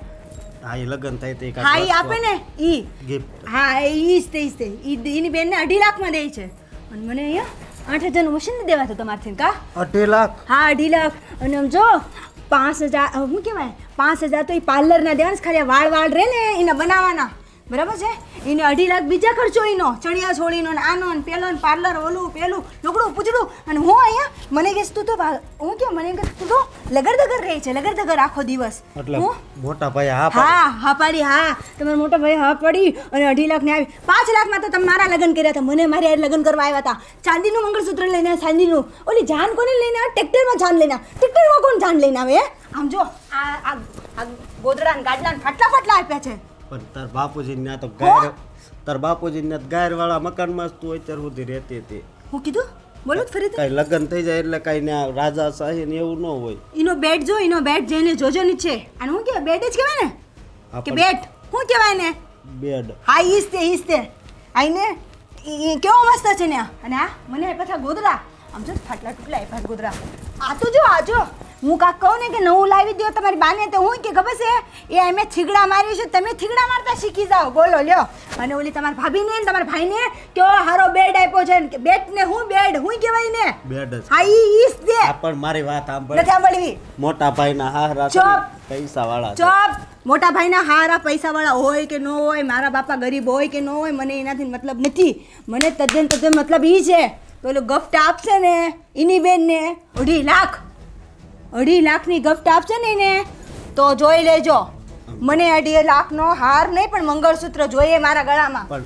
હા એ લગ્ન થાય તે હા એ આપે ને ઈ ગિફ્ટ. હા ઈ જ તે એની બેનને 2.5 લાખમાં દે છે. અને મને અહીંયા 8,000નું મશીન દેવા છે તમારથી કા? 2.5 લાખ? હા 2.5 લાખ. અને આમ જો 5,000 શું કહેવાય 5,000 તો એ પાર્લરના દેવાના, ખાલી વાળ રહે ને એને બનાવવાના, બરાબર છે? એને 2.5 લાખ બીજા ખર્ચો એનો, ચણિયા છોડીનો ને આનો ને પેલો ને પાર્લર ઓલું પેલું લુગડું પૂછડું. અને હું અહીંયા મને કહીશ તું તો હું કે મને કે તું તો લગડધગર રહી છે, લગડધગર આખો દિવસ. એટલે હું મોટા ભાઈ હા હા પાડી. હા તમારા મોટા ભાઈ હા પડી અને 2.5 લાખ ને આવી. 5 લાખમાં તો તમે મારા લગ્ન કર્યા હતા. મને મારી હારે લગ્ન કરવા આવ્યા હતા. ચાંદીનું મંગળસૂત્ર લઈને ચાંદીનું. ઓલી જાન કોને લઈને આવે? ટ્રેક્ટરમાં જાન લઈને આવે. ટ્રેક્ટરમાં કોણ જાન લઈને આવે? આમ જો આ ગોદડા ને ગાડલા ને ફાટલા આપ્યા છે. પણ તાર બાપુજી ને તો ગાયર, તાર બાપુજી ને ગાયર વાળા મકાનમાં તું અત્યાર સુધી રહેતી હતી. હું કીધું બોલો ફરી કઈ લગ્ન થઈ જાય એટલે કઈ ને રાજા શાહી ને એવું ન હોય. એનો બેડ જો, એનો બેડ જઈને જોજો નીચે. અને હું કહેવાય બેડ જ કહેવાય ને કે બેડ શું કહેવાય ને? બેડ. હા ઈજ તે આઈને કેવો મસ્ત છે ને. અને આ મને પાછા ગોદડા આમ જો ફાટલા ટુકલા આપ્યા ગોદડા. આ તો જો આ જો હું કાક કહું ને કે નવું લાવી દો તમારી બાને તો હું કે ખબર છે એ અમે થીગડા મારી છે, તમે થીગડા મારતા શીખી જાઓ. બોલો લ્યો. અને ઓલી તમારા ભાભીને ને તમારા ભાઈને કેવો હારો બેડ આપ્યો છે ને. બેડ ને હું બેડ હું કહેવાય ને? બેડ જ. હા ઈજ દે. આ પણ મારી વાત સાંભળ. નથી સાંભળવી. મોટા ભાઈના હારા ચૂપ. પૈસા વાળા છે. ચોપ. મોટા ભાઈના હારા પૈસા વાળા હોય કે ન હોય, મારા બાપા ગરીબ હોય કે ન હોય, મને એનાથી મતલબ નથી. મને તદ્દન મતલબ ઈ છે પેલો ગફ્ટ આપશે ને એની બેનને 2.5 લાખ, 2.5 લાખની ગફ્ટ આપશે ને એને તો જોઈ લેજો. મને 2.5 લાખનો હાર નહીં પણ મંગળસૂત્ર જોઈએ મારા ગળામાં. પણ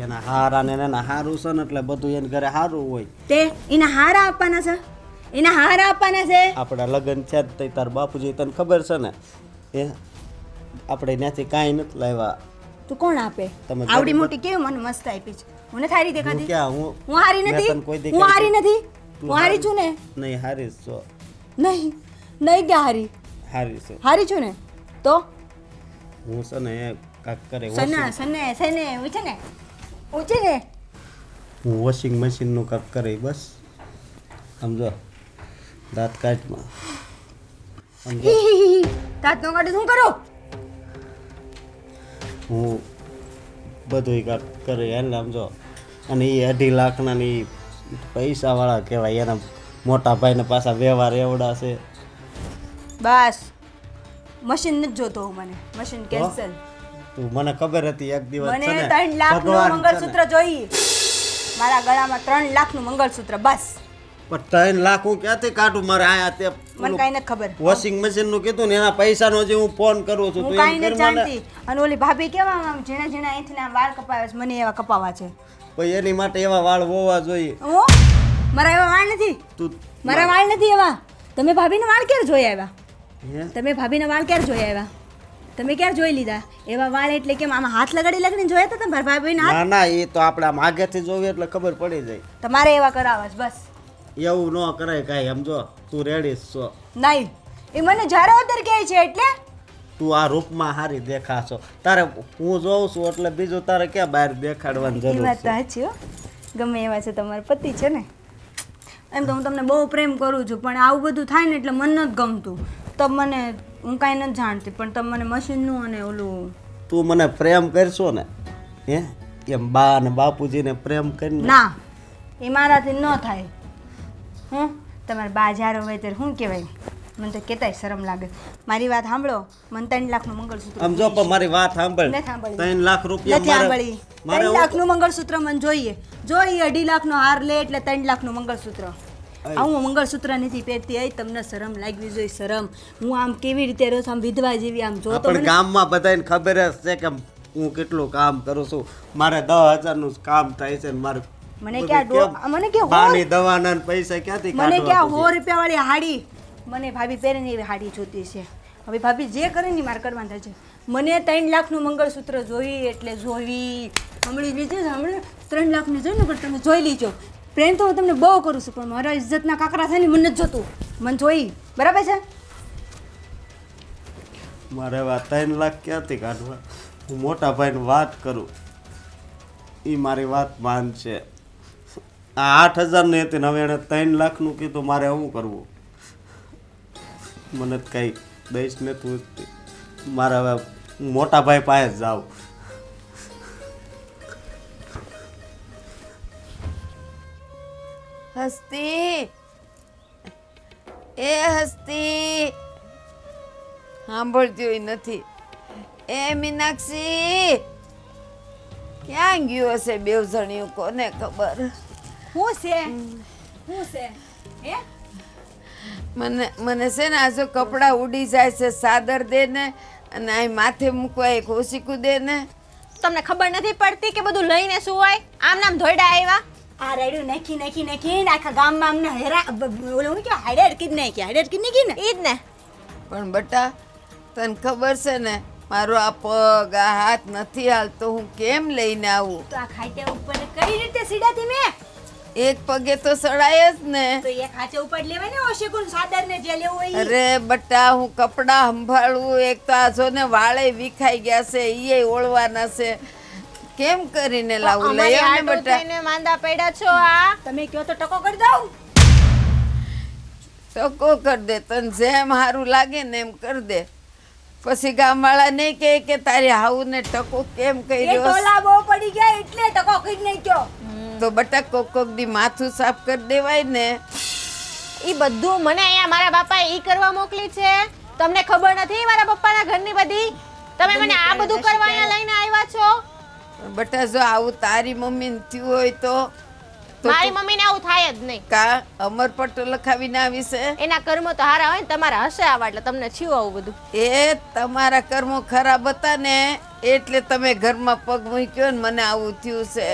એના હારા ને એના હારું છે ને એટલે બધું એને ઘરે હારું હોય. તે એના હારા આપવાના છે, એના હારા આપવાના છે. આપણા લગ્ન છે જ તાર બાપુજી તને ખબર છે ને એ આપણે ત્યાંથી કાંઈ નથી લાવ્યા. તું કોણ આપે? તમે આવડી મોટી કેવી મને મસ્ત આપી છે. મને થારી દેખાતી? ક્યાં હું હારી મેં નથી. તને કોઈ હું દેખાડી? હારી નથી. હું હારી છું ને? નહીં હારી છો. નહીં નહીં ક્યાં હારી? હારી છે. હારી છું ને તો હું છે ને કાક કરે સને ઊંચે ને હું વોશિંગ મશીનનું કાક કરે બસ સમજો. દાંત કાઢમાં સમજો. દાંત નો કાઢે શું કરું? હું બધું કાક કરે એટલે સમજો. અને એ 2.5 લાખના ને પૈસા વાળા કહેવાય. એના મોટા ભાઈને પાછા વ્યવહાર એવડા છે. બસ મશીન નથી જોતો મને મશીન કેન્સલ તું મને ખબર હતી એક દિવસ મને છે ને 3 લાખનું ભગવાન છે ને, મંગળસૂત્ર જોઈએ મારા ગળામાં 3 લાખનું મંગળસૂત્ર બસ પણ 3 લાખ હું ક્યાંથી કાઢું? મારે આયા તે મને કાંઈ નથી ખબર વોશિંગ મશીન નું કીધું ને એના પૈસાનો જે હું ફોન કરું છું હું તું કાંઈ એમ નથી કર મને. જાણતી અને ઓલી ભાભી કેવા આમ ઝીણા ઝીણા અહીંથી ના વાળ કપાવે છે મને એવા કપાવા છે પછી એની માટે એવા વાળ હોવા જોઈએ. હું મારા એવા વાળ નથી તું મારા વાળ નથી એવા તમે ભાભીના વાળ ક્યારે જોઈ આવ્યા હે? તમે ભાભીના વાળ ક્યારે જોઈ આવ્યા તમે ક્યારે જોઈ લીધા એવા વાળ એટલે કેમ આમાં હાથ લગાડીને જોયા હતા તમે ભાભીના હાથ ના ના, એ તો આપણે આમ આગેથી જોઈએ એટલે ખબર પડી જાય. તમારે એવા કરાવે છે બસ એવું ન કરાય કાંઈ, સમજો તું રેડી છો. નહીં એ મને જ્યારે અત્યારે કહે છે એટલે તું આ રૂપમાં હારી દેખાશો. તારે હું જોઉં છું એટલે બીજું તારે ક્યાં બહાર દેખાડવાની એ જરૂર વાત તો છે? સાચી હો ગમે એવા છે તમારા પતિ છે ને એમ તો હું તમને બહુ પ્રેમ કરું છું પણ આવું બધું થાય ને એટલે મને નથી ગમતું તો મને હું કાંઈ નથી જાણતી પણ તમે મને મશીનનું અને ઓલું તું મને પ્રેમ કરશો ને હે એમ બા અને બાપુજીને પ્રેમ કરીને ના એ મારાથી ન થાય તમારે બા જ્યારે હોય ત્યારે શું કહેવાય મને તો કહેતાય શરમ લાગે મારી વાત સાંભળો મને 3 લાખનું મંગળસૂત્ર આમ જો પણ મારી વાત સાંભળ. નથી સાંભળી. 3 લાખ રૂપિયા નથી સાંભળી મારે 3 લાખનું મંગળસૂત્ર મને જોઈએ જો એ 2.5 લાખનો હાર લે એટલે 3 લાખનું મંગળસૂત્ર હું મંગળસૂત્ર નથી પહેરતી એ તમને શરમ લાગવી જોઈએ શરમ હું આમ કેવી રીતે રહું છું આમ વિધવા જેવી આમ જો તો પણ ગામમાં બધાને ખબર જ છે કે હું કેટલું કામ કરું છું. મારે 10,000 નું કામ થાય છે ને મારે મને ક્યાં મને ક્યાં બાની દવાના ને પૈસા ક્યાંથી મને ક્યાં કાઢવા 100 રૂપિયા વાળી હાડી મને ભાભી પહેરે ને એવી હાડી જોતી છે હવે ભાભી જે કરે ને મારે કરવાનું થાય છે મને 3 લાખનું મંગળસૂત્ર જોઈ એટલે જોઈ સાંભળી લીધું સાંભળી 3 લાખની જોઈ ને પણ તમે જોઈ લીજો પ્રેમ તો હું તમને બહુ કરું છું પણ મારા ઇજ્જતના કાકરા થાય ને મને નથી જોતું મને જોઈ બરાબર છે મારે એવા 3 લાખ ક્યાંથી કાઢવા? હું મોટા ભાઈને વાત કરું એ મારી વાત માનશે. આ 8,000 ની હતી ને હવે એણે 3 લાખનું કીધું મારે શું કરવું? મને તો કંઈ દઈશ ને તું મારે હવે હું મોટા ભાઈ પાસે જ જાઉં. હસ્તી એ હસ્તી સાંભળતી હોય નથી એ મીનાક્ષી ક્યાં ગયો હશે બેવ જણિયું કોને ખબર હું છે હે મને છે ને આ જો કપડાં ઉડી જાય છે સાદર દે ને અને અહીં માથે મૂકવા એક ઓશીકું દે ને તમને ખબર નથી પડતી કે બધું લઈને શું હોય આમ નામ ધોઈડા આવ્યા આ રેડ્યું નાખી આખા ગામમાં અમને હેરા ઓલું કે હાઈડર કીધ નાખી ને ઈ જ ને પણ બટા તને ખબર છે ને મારો આ પગ આ હાથ નથી હાલતો હું કેમ લઈને આવું તો આ ખાઈતે ઉપર કઈ રીતે સીડાતી મેં એક પગે તો સડાય જ ને તો એક હાથે ઉપાડ લેવાય ને ઓશેકુન સાદર ને જે લેવું હોય ઈ. અરે બટા હું કપડા સંભાળું એક તો આ જો ને વાળે વિખાઈ ગયા છે ઈ ઓળવાના છે કેમ કરીને લાવું લઈ આવ ને બટા થઈને માંદા પડ્યા છો આ તમે કયો તો ટકો કરી દઉં ટકો કર દે તને જેમ સારું લાગે ને એમ કર દે પછી ગામવાળા નહીં કહે કે તારી હાઉ ને ટકો કેમ એ કર્યો ટોલા બહુ પડી ગયા એટલે ટકો કરી નાખ્યો તો બટા કોક દી માથું સાફ કરી દેવાય ને ઈ બધું મને અહીંયા મારા બાપાએ ઈ કરવા મોકલી છે તમને ખબર નથી મારા પપ્પાના ઘરની બધી તમે મને આ બધું કરવા અહીંયા લઈને આવ્યા છો બટા જો આવું તારી મમ્મી થયું હોય તો મારી મમ્મીને આવું થાય જ નહીં કા અમર પટ્ટો લખાવીને આવી છે એના કર્મો તો હારા હોય ને તમારા હશે આવા એટલે તમને થયું આવું બધું એ તમારા કર્મો ખરાબ હતા ને એટલે તમે ઘરમાં પગ મૂક્યો ને મને આવું થયું છે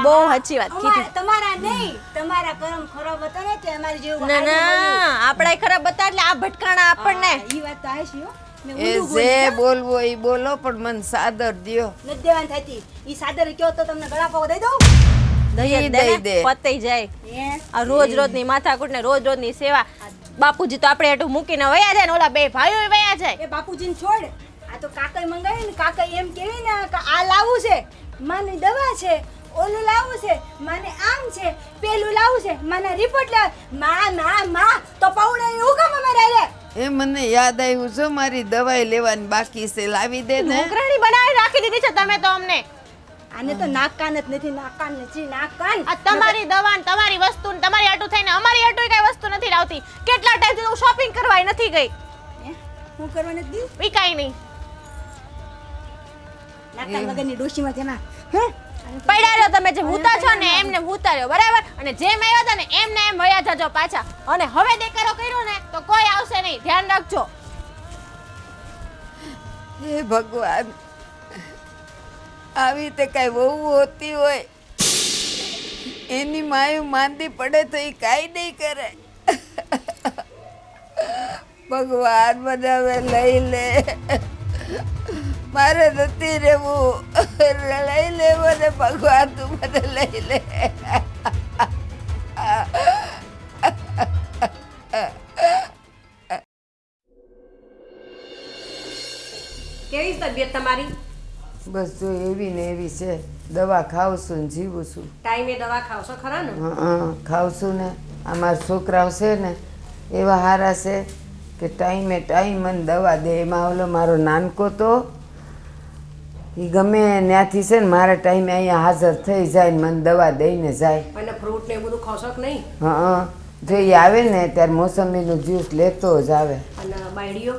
બહુ સાચી વાત કીધી તમારા નહીં તમારા કર્મ ખરાબ હતા ને તે અમારી જેવું ના ના આપડા ખરાબ હતા એટલે આ ભટકાણા આપણને ઈ વાત તો હાચી હો મેં એ ઊંધું જે બોલ્યું. બોલવો એ બોલો પણ મને સાદર દ્યો નથી દેવાની થતી ઈ સાદર કયો તો તમને ગળા પાવ દઈ દઉં દઈ જ દે દે. પતાઈ જાય હે આ રોજ રોજની માથાકૂટ ને રોજ રોજની સેવા બાપુજી તો આપણે એટલું મૂકીને વયા જાય ને ઓલા બે ભાઈઓ વયા જાય એ બાપુજીને છોડ આ તો કાકાઈ મંગાવી ને કાકાઈ એમ કેવી ને કે આ લાવું છે માની દવા છે ઓલું લાવું છે માને આમ છે પેલું લાવું છે માને રિપોર્ટ લે માં તો પૌડે એવું કામ અમારે રે એ મને યાદ આવ્યું જો મારી દવાઈ લેવાની બાકી છે લાવી દે ને નોકરાણી બનાવી રાખી દીધી છે તમે તો અમને આ આને તો નાક કાન જ નથી, નાક કાન નથી, નાક કાન. આ તમારી દવા ને તમારી વસ્તુ ને તમારી આટું થઈને અમારી આટું કઈ વસ્તુ નથી લાવતી. કેટલા ટાઈમથી હું શોપિંગ કરવા નથી ગઈ. હે? હું કરવા નથી ગઈ? ઈ કાઈ નહીં. નાક કાન વગરની ડોશીમાં તેમાં હે પડ્યા રહ્યો તમે જે ભૂતા છો ને એમને ભૂતા રહ્યો બરાબર. અને જેમ આવ્યા હતા ને એમને એમ વયા જજો પાછા. અને હવે દેકારો કર્યો ને તો કોઈ આવશે નહીં, ધ્યાન રાખજો. હે ભગવાન, આવી રીતે કઈ વહુ હોતી હોય એની માયું માંદી પડે તો એ કાંઈ નહીં કરે. ભગવાન મને હવે લઈ લે, મારે નથી રહેવું. લઈ લે મને ભગવાન, તું મને લઈ લે. કેવી તબિયત તમારી? બસ જો એવી ને એવી છે. દવા ખાઉં છું ને જીવું છું. ટાઈમે દવા ખાવશો ખરા ને? હા ખાઉં છું ને. અમારા છોકરાઓ છે ને એવા હારા છે કે ટાઈમે ટાઈમ મને દવા દે. એમાં ઓલો મારો નાનકો તો એ ગમે ત્યાંથી છે ને મારા ટાઈમે અહીંયા હાજર થઈ જાય ને મને દવા દઈને જાય. અને ફ્રૂટ ને એ બધું ખાવશો કે નહીં? હા જો એ આવે ને ત્યારે મોસંબીનું જ્યુસ લેતો જ આવે. અને બાયડીઓ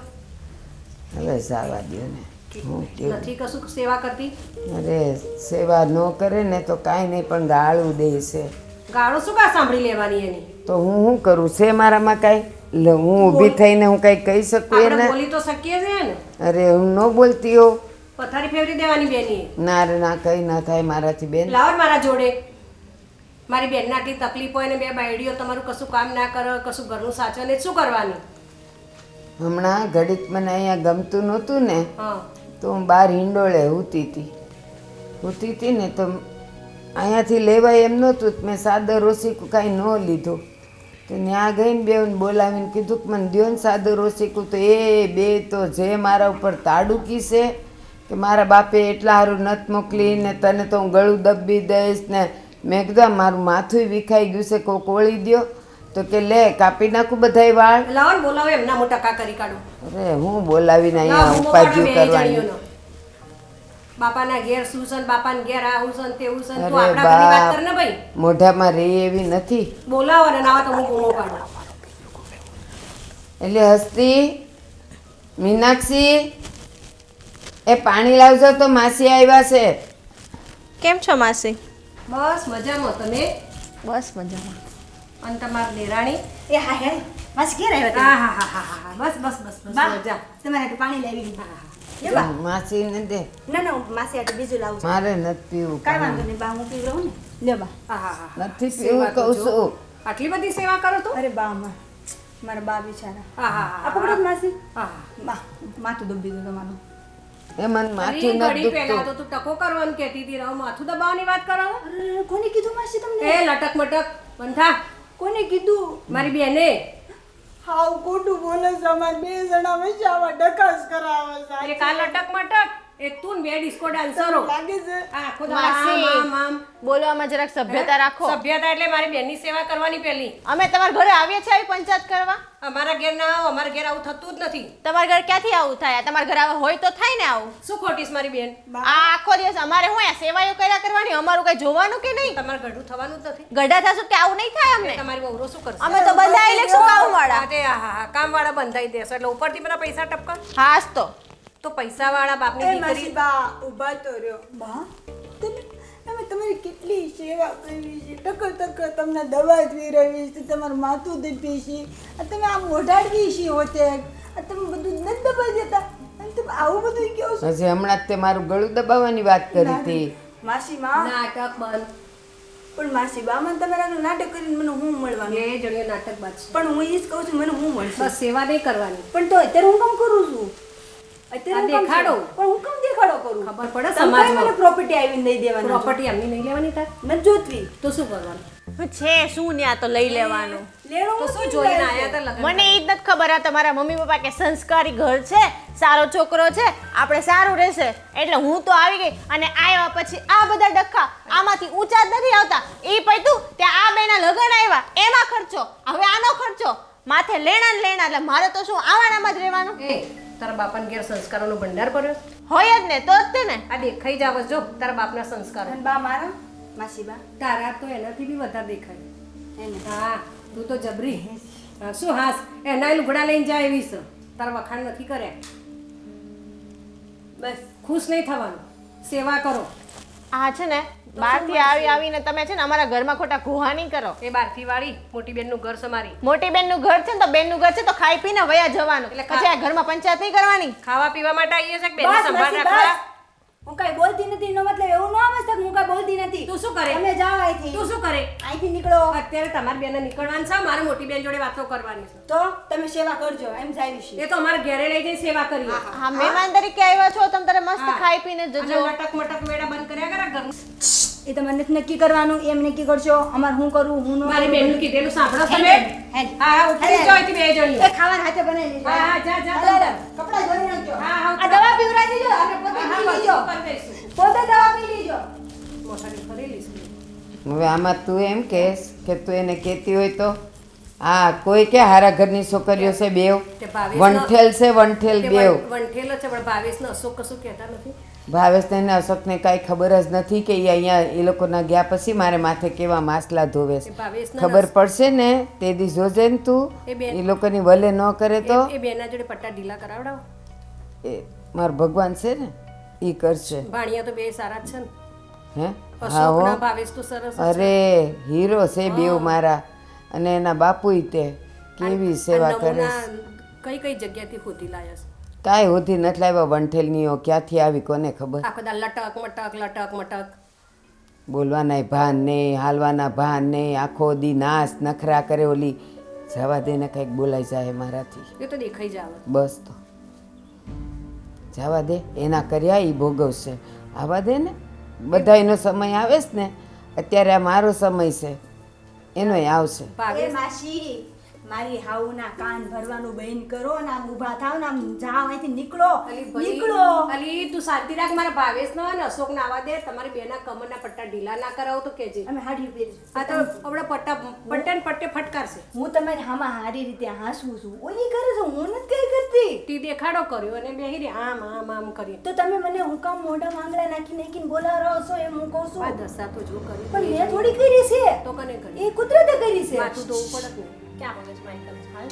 હવે જવા દો ને. હું કેવું? નથી કશું સેવા કરતી? અરે સેવા ન કરે ને તો કાંઈ નહીં, પણ ગાળું દે છે. ગાળો શું કા સાંભળી લેવાની એની? તો હું શું કરું? છે મારામાં કાંઈ? હું ઊભી થઈને હું કંઈ કહી શકું આપણે એને? બોલી તો શકીએ છીએ ને. અરે હું ન બોલતી હોઉં. પથારી ફેરવી દેવાની બેની. ના રે ના, કંઈ ના થાય મારાથી બેન. લાવો ને મારા જોડે. મારી બેનને આટલી તકલીફ હોય ને બે બાયડીઓ તમારું કશું કામ ના કરે, કશું ઘરનું સાચવે ને શું કરવાની? હમણાં ઘડીક મને અહીંયા ગમતું નહોતું ને હા તો હું બહાર હિંડોળે સૂતી હતી ને તો અહીંયાથી લેવાય એમ નહોતું. મેં સાદર ઓસીકું કાંઈ ન લીધું તો ત્યાં ગઈને બેન બોલાવીને કીધું કે મને દ્યો ને સાદર ઓસીકું. તો એ બે તો જે મારા ઉપર તાડુકી છે કે મારા બાપે એટલા સારું નથી મોકલી ને તને તો હું ગળું દબી દઈશ ને. મેં કીધું મારું માથું વિખાઈ ગયું છે, કોક ઓળી દ્યો. તો કે લે કાપી નાખું બધાય વાળ. લાવો ને બોલાવો, એમના મોટા કા કરી કાઢો. અરે હું બોલાવીને લાવો, અહીંયા બૂમો ઉપાધિ પાડો બે કરવાની. જણીઓનો. બાપાના ઘેર શું છે ને બાપાના ઘેર આવું છે ને તેવું છે ને. તું અરે આપણા ઘરની વાત બાપ, કર ને ભાઈ. મોઢામાં રહી એવી નથી. બોલાવો ને નાવા તો હું બૂમો પાડું. એટલે હસ્તી, મીનાક્ષી, એ પાણી લાવજો તો માસી આવ્યા છે. કેમ છો માસી? બસ મજામાં. તમે? બસ મજામાં. અને તમારી દેરાણી? એ હા હે માસી ઘેર આવ્યા હા તમે? હા હા હા બસ બસ બસ બસ બા, મજા. તમારે હાટુ પાણી લાવી. એ બા માસીને દે. ના ના હું માસી હાટુ બીજું લાવું છું. મારે નથી પીવું કાંઈ વાંધો પાણી. નહીં બા, હું પીવડાવું ને. લ્યો બા. હા હા હા નથી સેવા પીવું તો કહું જો. છું. આટલી બધી સેવા કરો તો? અરે બા મારા બા બિચારા. હા હા આ હા પકડો જ માસી. હા બા માથું દબી દો તમારું. એ મને અરે માથું નથી ઘડી પહેલા દુખતું. તો તું ટકો કરવાનું કહેતી હતી, રહો માથું દબાવવાની વાત કરો. અરે કોને કીધું માસી તમને? એ લટક મટક બંધ થા. કોને કીધું? મારી બેને. હાવ ખોટું બોલે છે. અમારે બે જણા વચ્ચે આવા ડકાસ કરાવે છે. એક આ લટક મટક, એક તું ને બે ડિસ્કો ડાન્સરો. લાગે છે આખો દાડો માસી. આમ આમ. બોલવામાં જરાક સભ્યતા રાખો. સભ્યતા એટલે મારી બેનની સેવા કરવાની પહેલી. અમે તમારા ઘરે આવીએ છીએ આવી પંચાયત કરવા. અમારા ઘેર ના આવો, અમારા ઘેર આવું થતું જ નથી. તમારા ઘર ક્યાંથી આવું થાય? તમારા ઘરે આવું હોય તો થાય ને આવું. શું ખોટીશ મારી બેન? આ આખો દિવસ અમારે હું આ સેવાઓ કર્યા કરવાની, અમારું કઈ જોવાનું કે નહીં? તમારે ઘરનું થવાનું જ નથી. ગઢા થશું કે આવું નહીં થાય અમને. તમારી વહુરો શું કરશે? અમે તો બંધાઈ લેશું કામવાળા. હા, તે હા હા કામવાળા બંધાઈ દેશો એટલે ઉપરથી મને પૈસા ટપકા. હાસ તો પૈસાવાળા બાપની એ દીકરી. માસી બા ઊભા તો રહ્યો. બા તમે તમારી કેટલી સેવા કરી છે. ટકો ટકો તમને દવા પીરવી છે, તમારું માથું દબી છે, આ તમે આમ ઓઢાડવી છે હોતે, આ તમે બધું નથી દબાઈ દેતા અને તમે આવું બધું કહો છો. હજી હમણાં જ તે મારું ગળું દબાવવાની વાત કરી હતી. માસી માં નાટક બંધ. પણ માસી બા મને તમારા નાટક કરીને મને હું મળવાનું? બે જણીઓ નાટક બાદ છે. પણ હું એ જ કહું છું મને હું મળશે. બસ સેવા નહીં કરવાની. પણ તો અત્યારે હું કામ કરું છું? અત્યારે હું કામ દેખાડો. કરું? પણ હું કામ દેખાડો કરું? ખબર પડે તમે સમાજમાં. મને પ્રોપર્ટી આવીને દઈ દેવાની છે. પ્રોપર્ટી એમની નહીં લેવાની તાર નથી જોતવી. તો શું કરવાનું? છે શું ન્યા તો લઈ લેવાનું. લેણું તો શું નથી જોઈને લેવાનું. આયા તા લગન? મને એ જ નથી ખબર આ તમારા મમ્મી પપ્પા કે સંસ્કારી ઘર છે, સારો છોકરો છે, આપણે સારું રહેશે એટલે હું તો આવી ગઈ. અને આવ્યા પછી આ બધા ડખા આમાંથી ઊંચા જ નથી આવતા. એ પૈતું ત્યાં આ બેના લગ્ન આવ્યા એમાં ખર્ચો, હવે આનો ખર્ચો, માથે લેણા ને લેણા. એટલે મારે તો શું આવાનામાં જ રહેવાનું. એ તારા બાપાને ઘેર સંસ્કારોનો ભંડાર પડ્યો હોય જ ને તો જ તે ને. આ દેખાઈ જાવ જો તારા બાપના સંસ્કારો અને બા મારા માસી બા તારા તો એનાથી બી વધારે દેખાય એને હા તું તો જબરી હા, શું હાસ એના લુગડા લઈને જાય એવી છે તારા વખાણ નથી કર્યા બસ ખુશ નહીં થવાનું સેવા કરો આ છે ને બહારથી આવીને તમે છે ને અમારા ઘરમાં ખોટા ઘુહા નહીં કરો. એ બારથી વાળી મોટી બેનનું ઘર સમારી મોટી બેનનું ઘર છે ને તો બેનનું ઘર છે તો ખાઈ પીને વયા જવાનું. એટલે પછી આ ઘરમાં પંચાયત નહીં કરવાની. ખાવા પીવા માટે આવીએ છે કે બેન બસ સંભાળ માસી રાખવા બસ હું કઈ બોલતી નથી એનો મતલબ એવું ન આવે કે હું કઈ બોલતી નથી. તું શું કરે? તમે જાઓ અહીંથી. તું શું કરે અહીંથી નીકળો. અત્યારે તમારી બેન નીકળવાનું છે મારે મોટી બેન જોડે વાતો કરવાની છે તો તમે સેવા કરજો એમ જાય છે. એ તો અમારે ઘરે લઈ જઈ સેવા કરીએ હા મહેમાન તરીકે આવ્યા છો તમે તારે મસ્ત હા. ખાઈ પીને અને જજો. મટક મટક વેડા બંધ કર્યા કરે ઘરનું એ તમારે નથી નક્કી કરવાનું એમ નક્કી કરશો અમારે હું કરું હું ન મારી કરું. બેનનું કીધેલું સાંભળો તમે હેડ, હેડ. હા હા ઉઠી જાઓ અહીંથી બે જણી એ ખાવાના હાથે બનાવી લેજો. હા, હા, જા, જા, હાલો, જા. કપડાં ધોઈ નાખજો. હા, હા, આ દવા પીવડાવી દેજો અને પોતે હા, પી હા, લેજો. બધું કરી દઈશું. પોતે દવા પી લેજો. મોસારી ફરી લઈશું હવે આમાં તું એમ કહેશ કે તું એને કહેતી હોય તો હા કોઈ કે હારા ઘરની છોકરીઓ છે બેવ તે ભાવેશનો- વંઠેલ છે વંઠેલ તે બેવ વંઠેલો છે પણ ભાવેશને અશોક કશું કહેતા નથી ભાવેશ ને અશોકને કાંઈ ખબર જ નથી કે એ અહીંયા એ લોકોના ગયા પછી મારે માથે કેવા માસલા ધોવે છે એ ભાવેશના ખબર પડશે ને તે દી જોજે ને તું એ બેન- એ લોકોની વલે ન કરે તો એ બેના જોડે પટ્ટા ઢીલા કરાવડાવો એ મારો ભગવાન છે ને એ કરશે ભાણિયા તો બે સારા જ છે ને હે હા અશોકના હો ભાવેશ તો સરસ જ છે. અરે હીરો છે બેવ મારા અને એના બાપુય તે કેવી સેવા કરે છે. નમૂના કઈ કઈ જગ્યાથી ખોતી લાયા છે કાંઈ હોતી નથી લાવ્યા વંઠેલનીઓ ક્યાંથી આવી કોને ખબર આખો દા લટક મટક લટક મટક બોલવાના ભાન નહીં હાલવાના ભાન નહીં આખો દી નાશ નખરા કરે ઓલી જવા દે ને કંઈક બોલાઈ જાય મારાથી એ તો દેખાઈ જ આવે બસ તો જવા દે એના કર્યા એ ભોગવશે આવા દે ને બધા એનો સમય આવે છે ને અત્યારે આ મારો સમય છે એનોય આવશે એ ભાવેશ માસી મારી હાઉના કાન ભરવાનું બંધ કરો ને આમ ઊભા થાવ ને આમ જાઓ અહીંથી નીકળો અલી ભાઈ, નીકળો. અલી તું શાંતિ રાખ મારા ભાવેશ નો અને અશોક ના આવા દે તમારી બેના કમરના પટ્ટા ઢીલા ના કરાવો તો કેજે અમે હાડી પહેરીશું. આ તો આપણા પટ્ટા પટ્ટે ને પટ્ટે ફટકારશે હું તમારી હામાં હારી રીતે હાંસવું છું ઓલી કરે છે હું નથી કઈ કરતી તી દેખાડો કર્યો અને બેહી રે આમ આમ આમ કરી તો તમે મને હું કામ મોઢા માંગડા નાખી નાખીને બોલાવો છો એમ હું કહું આ છું દશા તો જો કરી પણ મેં થોડી કરી છે તો કને કરી એ કુદરતે કરી છે માથું તો ઉપર જ ને ક્યાં મગજ મારી તમે હાલ.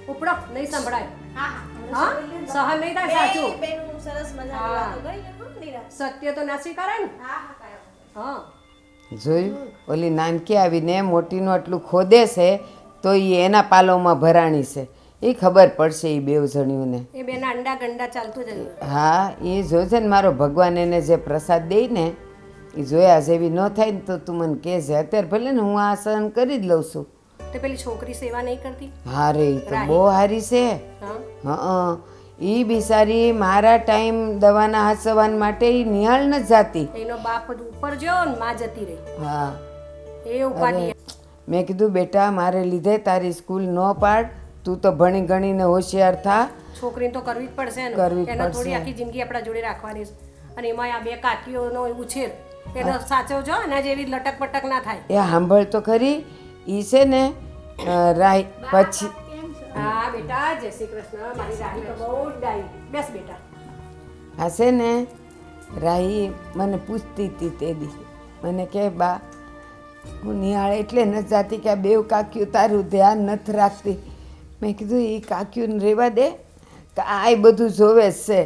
ઉપડો નહીં સંભળાય હા હા સહન નહીં થાય સાચું બેનું સરસ મજાની વાતો કરી ને હો, નિરાંત. સત્ય તો ના સ્વીકારાય ને હા હા કાંઈ વાંધો હા જોયું ઓલી નાનકી આવીને મોટીનું આટલું ખોદે છે તો એ એના પાલોમાં ભરાણી છે એ ખબર પડશે એ બેવ જણીઓને એ બેના અંડા ગંડા ચાલતું જ રહ્યું. હા એ જોજે ને મારો ભગવાન એને જે પ્રસાદ દે ને એ જોયા જેવી ન થાય ને તો તું મને કહેજે અત્યારે ભલે ને હું આ સહન કરી જ લઉં છું તે પેલી છોકરી સેવા નહીં કરતી હા રે ઈ તો બહુ સારી છે હા હા એ બિચારી મારા ટાઈમ દવાના હાચવાન માટે એ નિહાળ ન જાતી એનો બાપ ઉપર ગયો ને માં જતી રહી હા એ ઉપાડી મેં કીધું બેટા મારે લીધે તારી સ્કૂલ ન પાડ તું તો ભણી ગણીને હોશિયાર થા છોકરીને તો કરવી જ પડશે ને કરવી જ એને પડશે. થોડી આખી જિંદગી આપણા જોડે રાખવાની છે અને એમાં આ બે કાકીઓનો ઉછેર એનો સાચવજો એના જેવી લટક પટક ના થાય એ સાંભળ તો ખરી ઈ છે ને રાય પછી હા બેટા જય શ્રી કૃષ્ણ મારી રાણી તો બહુ જ ડાઈ બેસ બેટા આ છે ને રાહી મને પૂછતી હતી તે દી મને કે બા હું નિહાળ એટલે ન જાતી કે આ બેવ કાક્યું તારું ધ્યાન નથી રાખતી મેં કીધું એ કાક્યું રહેવા દે કે આ ય બધું જોવે જ છે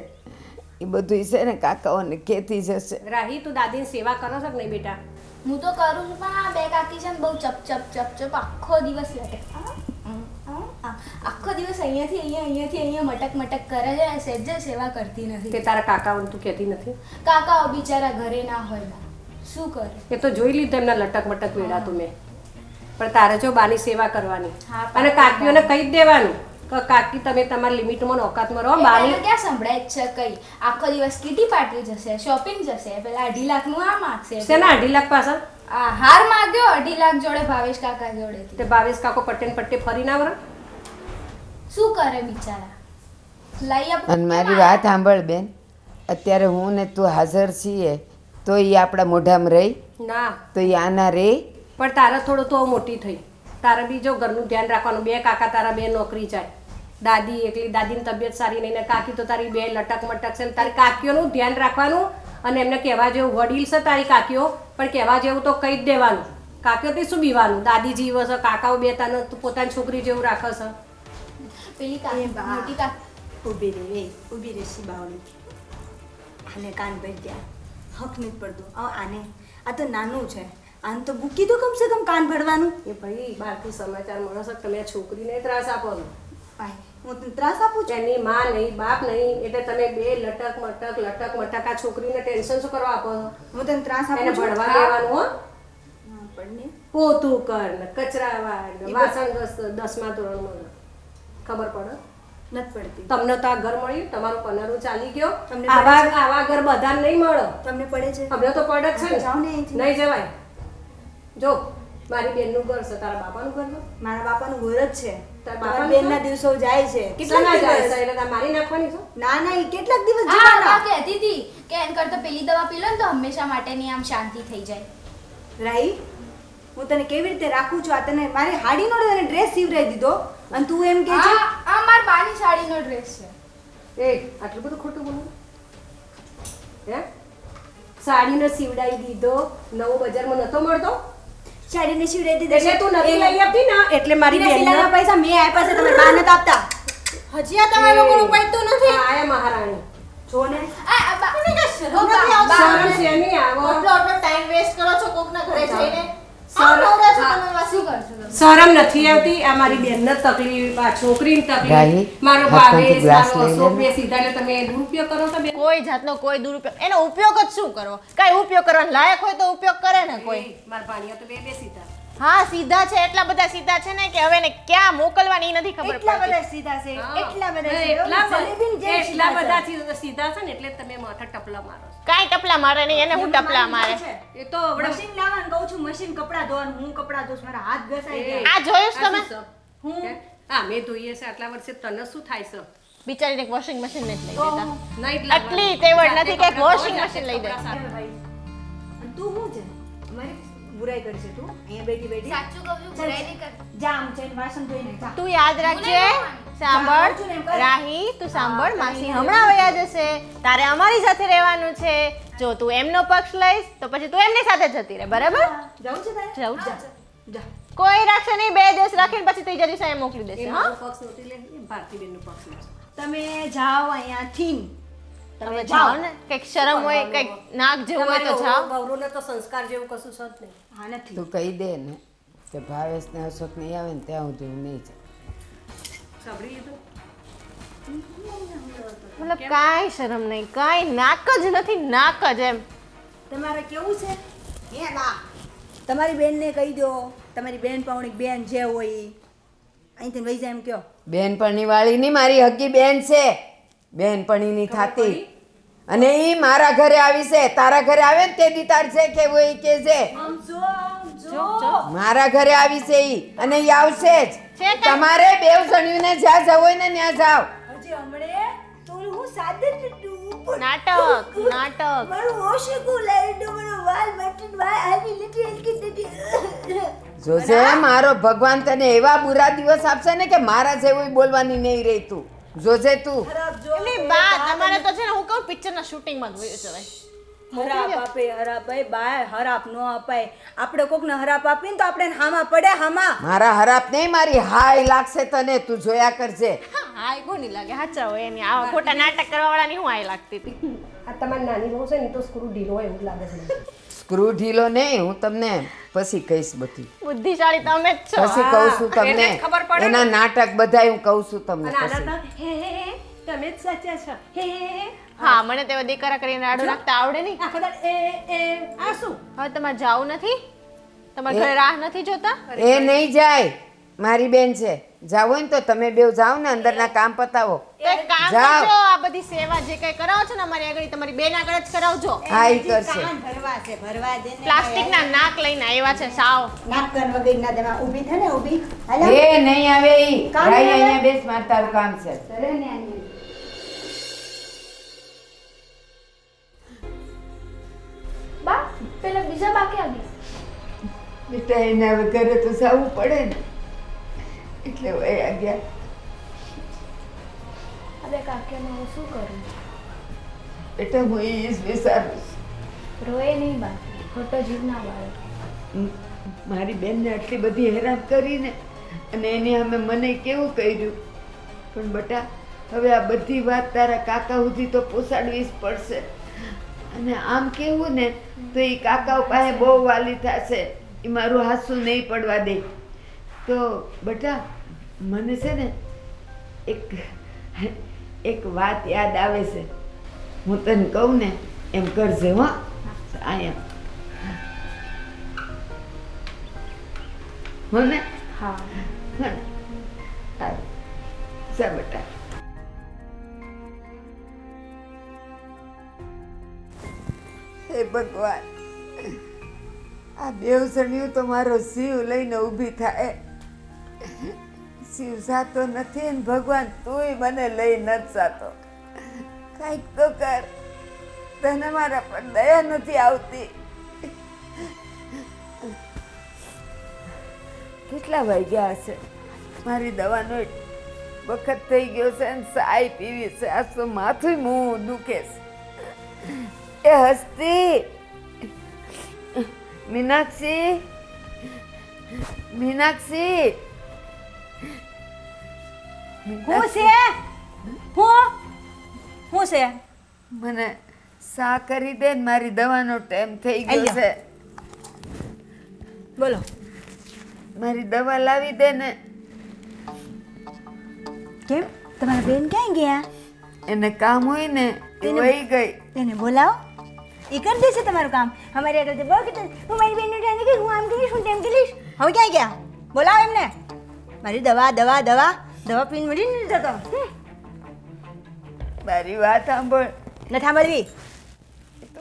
એ બધું છે ને કાકાઓને કહેતી જશે રાહી તું દાદીની સેવા કરો છો કે નહીં બેટા હું તો કરું છું પણ આ બે કાકી છે ને બહુ ચપ આખો દિવસ લટે આખો દિવસ અહીંયાથી અહીંયા મટક મટક કરે છે અને સહેજે સેવા કરતી તે નથી તારા કાકાઓને તું કહેતી નથી કાકાઓ બિચારા ઘરે ના હોય બા. શું કરે એ તો જોઈ લીધું એમના લટક મટક વેડા તું મેં પણ તારે જો બાની સેવા કરવાની હા, અને કાકીઓને કહી જ દેવાનું કે કાકી તમે તમારી લિમિટમાં ને ઓકાતમાં રહો એ બાની પહેલા ક્યાં સંભળાય જ છે કઈ આખો દિવસ કીટી પાર્ટી જશે શોપિંગ જશે પેલા 2.5 લાખનું આ માગશે શેના 2.5 લાખ પાછળ આ હાર માગ્યો 2.5 લાખ જોડે ભાવેશ કાકા જોડેથી તે ભાવેશ કાકો પટ્ટે ને પટ્ટે ફરી ના વળે શું કરે બિચારા લઈ આપ અને મારી વાત સાંભળ બેન અત્યારે હું ને તું હાજર છીએ તો એ આપણા મોઢામાં રહી ના તો એ આના રે પણ તારે થોડું તો મોટી થઈ તારે બી જો ઘરનું ધ્યાન રાખવાનું બે કાકા તારા બે નોકરી જાય દાદી એકલી દાદીની તબિયત સારી નહીં ને કાકી તો તારી બે લટક મટક છે ને તારી કાકીઓનું ધ્યાન રાખવાનું અને એમને કહેવા જેવું વડીલ છે તારી કાકીઓ પણ કહેવા જેવું તો કહી જ દેવાનું. કાકીઓથી શું બીવાનું? દાદી જીવો છે, કાકાઓ બે તને તું પોતાની છોકરી જેવું રાખે છે. પેલી મોટી કાકી ઊભી રે ઊભી રે શિબાવળી. આને કાન ભરી ગયા હક નથી પડતું. આને આ તો નાનું છે, આને તો મૂકી દો કમસે કમ કાન ભરવાનું. એ ભાઈ બહારથી સમાચાર મળે છે કે તમે આ છોકરીને ત્રાસ આપો છો. ભાઈ હું તને ત્રાસ આપું છું? એની માં નહીં બાપ નહીં એટલે તમે બે લટક મટક આ છોકરીને ટેન્શન શું કરવા આપો છો? હું તને ત્રાસ એને આપું છું? ભણવા દેવાનું હો. હા, પણ ને પોતું કર ને કચરા વાળ ને વાસણ ઘસ 10મા ધોરણમાં ખબર પડે? નથી પડતી. તમને તો આ ઘર મળ્યું, તમારું પનારું ચાલી ગયો. તમને આવા ઘર બધાને નહીં મળે. તમને પડે છે? અમને તો પડે જ છે જાઓ ને. ને અહીંથી. નહીં જવાય. જો મારી બેનનું ઘર છે, તારા બાપાનું ઘર છે. મારા બાપાનું ઘર જ છે. તારા મારા બાપાનું બેનના ઘર? દિવસો જાય છે. કેટલા કેટલાક જાય દિવસ? છે એટલે તારે મારી નાખવાની છો? ના ના ઈ કેટલાક દિવસ હા જીવવાના. બા કહેતી હતી કે એન કરતા પેલી દવા પી લો ને તો હંમેશા માટેની આમ શાંતિ થઈ જાય. રાઈ હું તને કેવી રીતે રાખું છું? આ તને મારી હાડીનો તને ડ્રેસ સીવરાઈ દીધો અને તું એમ કે છે આ માર બાની સાડીનો ડ્રેસ છે. એ આટલું બધું ખોટું બોલું? હે સાડીનો સીવડાવી દીધો, નવો બજારમાં નતો મળતો સાડીને સીવરાઈ દીધો એટલે તું નથી લઈ આપતી ને એટલે મારી એને સિલાઈના બેનના પૈસા મેં આપ્યા છે, તમે બા નથી આપતા. હજી આ તમારા લોકોનું પડતું નથી. આયા મહારાણી. જો ને આ બા શરમ નથી આવતી? શરમ શેની આવો? આટલો ટાઈમ વેસ્ટ કરો છો કોકના ઘરે જઈને. શરમ- નવરા છો તમે વાસી. શું કરશો તમે? શરમ નથી આવતી? આ મારી બેનને તકલીફ, આ છોકરીની રાહી, તકલીફ, મારો હાથમાંથી ભાવેશ, ગ્લાસ મારો લઈ લે અશોક ને. બે સીધા એટલે તમે દુરુપયોગ કરો છો બેન. કોઈ જાતનો કોઈ દુરુપયોગ, એનો ઉપયોગ જ શું કરવો? કાંઈ ઉપયોગ કરવાનો લાયક હોય તો ઉપયોગ કરે ને કોઈ. મારા ભાણિયા તો બે સીધા. હા સીધા છે, એટલા બધા સીધા છે ને કે હવે એને ક્યાં મોકલવાની ઈ નથી ખબર એટલા પડતી. બધા સીધા છે, હા. એટલા બધા હા, છે. એટલા જલેબીની જેમ એટલા સીધા બધા છે. સીધા છે ને એટલે જ તમે માથા ટપલા મારો છો. કાંઈ ટપલા મારે નહીં, એને હું ટપલા મારે. એ તો હમણાં- મશીન લાવવાનું કહું છું, મશીન કપડાં ધોવાનું, હું કપડાં ધોઉં છું, મારા હાથ ઘસાઈ જાય. આ જોયું છે તમે? આ શું છે? હે? હા મેં ધોઈએ છે આટલા વર્ષે, તને શું થાય છે? બિચારીને વોશિંગ મશીન નથી લઈ દેતા. નહીં જ લાવવાનું. આટલી તેવડ નથી કે જાતે વોશિંગ કપડાં મશીન લઈ દે. કપડાં સાફ. ભાઈ અને તું શું છે અમારી બુરાઈ કરશે તું અહીંયા બેઠી બેઠી? સાચું કહું છું, બુરાઈ નહીં કરતી. જા આમ જઈને વાસણ ધોઈને જા. તું યાદ રાખજે, સાંભળ રાહી, તું સાંભળ, માસી હમણાં વયા જશે, તારે અમારી સાથે રહેવાનું છે. જો તું એમનો પક્ષ લઈશ તો પછી તું એમની સાથે જતી રહે, બરાબર? જાઉં છે તારે? જાઉં છે. જા. કોઈ રાખશે નહીં, 2 દિવસ રાખીને પછી ત્રીજા દિવસે અહીંયા મોકલી એ દેશે. હા મારો પક્ષ નથી લે, એ ભારતીબેનનો પક્ષ લે છે. તમે જાઓ અહીંયાથી. તમે જાઓ ને, કંઈક શરમ હોય, કંઈક નાક જેવું હોય તો જાઓ. તમારી વહુને તો સંસ્કાર જેવું કશું છે જ નહીં. હા નથી. તું કહી દે ને કે ભાવેશ ને અશોક નહીં આવે ને ત્યાં સુધી હું નહીં જાઉં. સાંભળી લીધું? મતલબ કાંઈ શરમ નહીં, કાંઈ નાક જ નથી, નાક જ એમ. તમારે કેવું છે? હે ના તમારી બેનને કહી દો, તમારી બેન પાઉણી બેન જે હોય ઈ. અહીંથી વહી જાય એમ કયો. બેનપણી વાળી નહીં, મારી હગી બેન છે, બેનપણીની થાતી. અને ઈ મારા ઘરે આવી છે, તારા ઘરે આવે ને તે દી તાર છે કેવું ઈ કે છે. મારા ઘરે આવી છે ઈ અને ઈ આવશે જ. છે કાંઈ? તમારે બેવ જણ્યુંને જ્યાં જવું હોય ને ત્યાં જાઓ. હજી હમણે તો હું સાદે ટૂટું નાટક, નાટક. મારું ઓશિકું લાઈડો મને વાલ મટીન વાલ આવી લીધી એલકી દીધી. જોજે મારો ભગવાન તને એવા બુરા દિવસ આપશે ને કે મારા જેવું બોલવાની નહીં રહી તું. જોજે તું. ખરાબ જો એની બા તમારે તો છે ને હું કહું પિક્ચરના શૂટિંગમાં જ વયું જવાય. હરાપ આપે હરાપ ભાઈ બાય હરાપ નો અપાય. આપણે કોકને હરાપ આપીને તો આપણે હામાં પડે હામાં. મારા હરાપ નહીં, મારી હાય લાગશે તને, તું જોયા કરજે. હા એ કોની લાગે, સાચા હોય એની આવા ખોટા નાટક કરવા વાળાની હું આઈ લાગતી હતી. આ તમારી નાની બહુ છે ને ઈ તો સ્ક્રૂ ઢીલો હોય એવું લાગે છે મને. સ્ક્રૂ ઢીલો નહીં, હું તમને પછી કહીશ બધું. બુદ્ધિશાળી તમે જ છો. પછી કહું છું એટલે તમને જ ખબર પડે ને. એના નાટક બધાય હું કહું છું તમને અને આના પછી. તો હે તમે જ સાચા છો હે હા મને તેવા દેકારા કરીને રાડું રાખતા આવડે નહીં. આખો દાડો આ શું? હવે તમારે જાવું નથી? તમારે ઘરે રાહ નથી જોતા? એ નહીં જાય, મારી બેન છે. જાવ હોય ને તો તમે બેવ જાઓ ને, અંદરના કામ પતાવો. તો એક કામ જાઓ. કરજો, આ બધી સેવા જે કઈ કરાવો છો ને અમારી આગળ ઈ તમારી બેન આગળ જ કરાવજો. હા ઈ કરશે. કાન ભરવા છે ભરવા દે ને. પ્લાસ્ટિકના નાક લઈને આવ્યા છે સાવ. નાક કાન વગર ના દેવા ઊભી થા ને ઊભી. હાલો. એ નહીં આવે ઈ. કામ ભાઈ નહીં આવે? અહીંયા બેસ, મારે તારું કામ છે. કરે ને આની. બા પેલા બીજા બા ક્યાં ગયા? બેટા એને હવે ઘરે તો જવું પડે ને, એટલે વયા ગયા. હવે કાકીઓમાં હું શું કરું? બેટા હું એ જ વિચારું રોએ નહીં બા, ખોટો જીવ ના વાળો. છું. મારી બેનને આટલી બધી હેરાન કરીને અને એને અમે મને કેવું કર્યું, પણ બેટા હવે આ બધી વાત તારા કાકા સુધી તો પહોંચાડવી જ પડશે. અને આમ કેવું ને તો એ કાકા પાસે બહુ વાલી થશે, એ મારું હાસું નહીં પડવા દે. તો બેટા મને છે ને એક વાત યાદ આવે છે, હું તને કહું ને એમ કરજે. હો અહીંયા હો ને? હા. હો ને? સારું જા બેટા. હે ભગવાન, આ દેવસણિયું તો મારો શિવ લઈને ઊભી થાય. શિવ સાતો નથી ને ભગવાન તુંય મને લઈ નથી સાતો. કાંઈક તો કર, તને મારા પર દયા નથી આવતી. કેટલા વાગ્યા હશે? મારી દવાનો વખત થઈ ગયો છે ને સાય પીવી છે. આ તો માથું મોં દુખે છે. એ હસ્તી, મીનાક્ષી, મીનાક્ષી. હું છે? હું છે? મને સા કરી દે ને, મારી દવાનો ટાઈમ થઈ ગયો છે. બોલો. મારી દવા લાવી દે ને. કેમ તમારા બેન ક્યાં ગયા? એને કામ હોય ને એ વહી ગઈ. તેને બોલાવો, એ કરી દેશે તમારું કામ. અમારી આગળ તો બહુ કીધું હું મારી બેનને ત્યાં ગઈ, હું આમ કરીશ, હું તેમ કરીશ. હવે ક્યાં ગયા? બોલાવો એમને. મારી દવા દવા દવા દવા પીને મળી નથી જતો. મારી વાત સાંભળ. નથી સાંભળવી.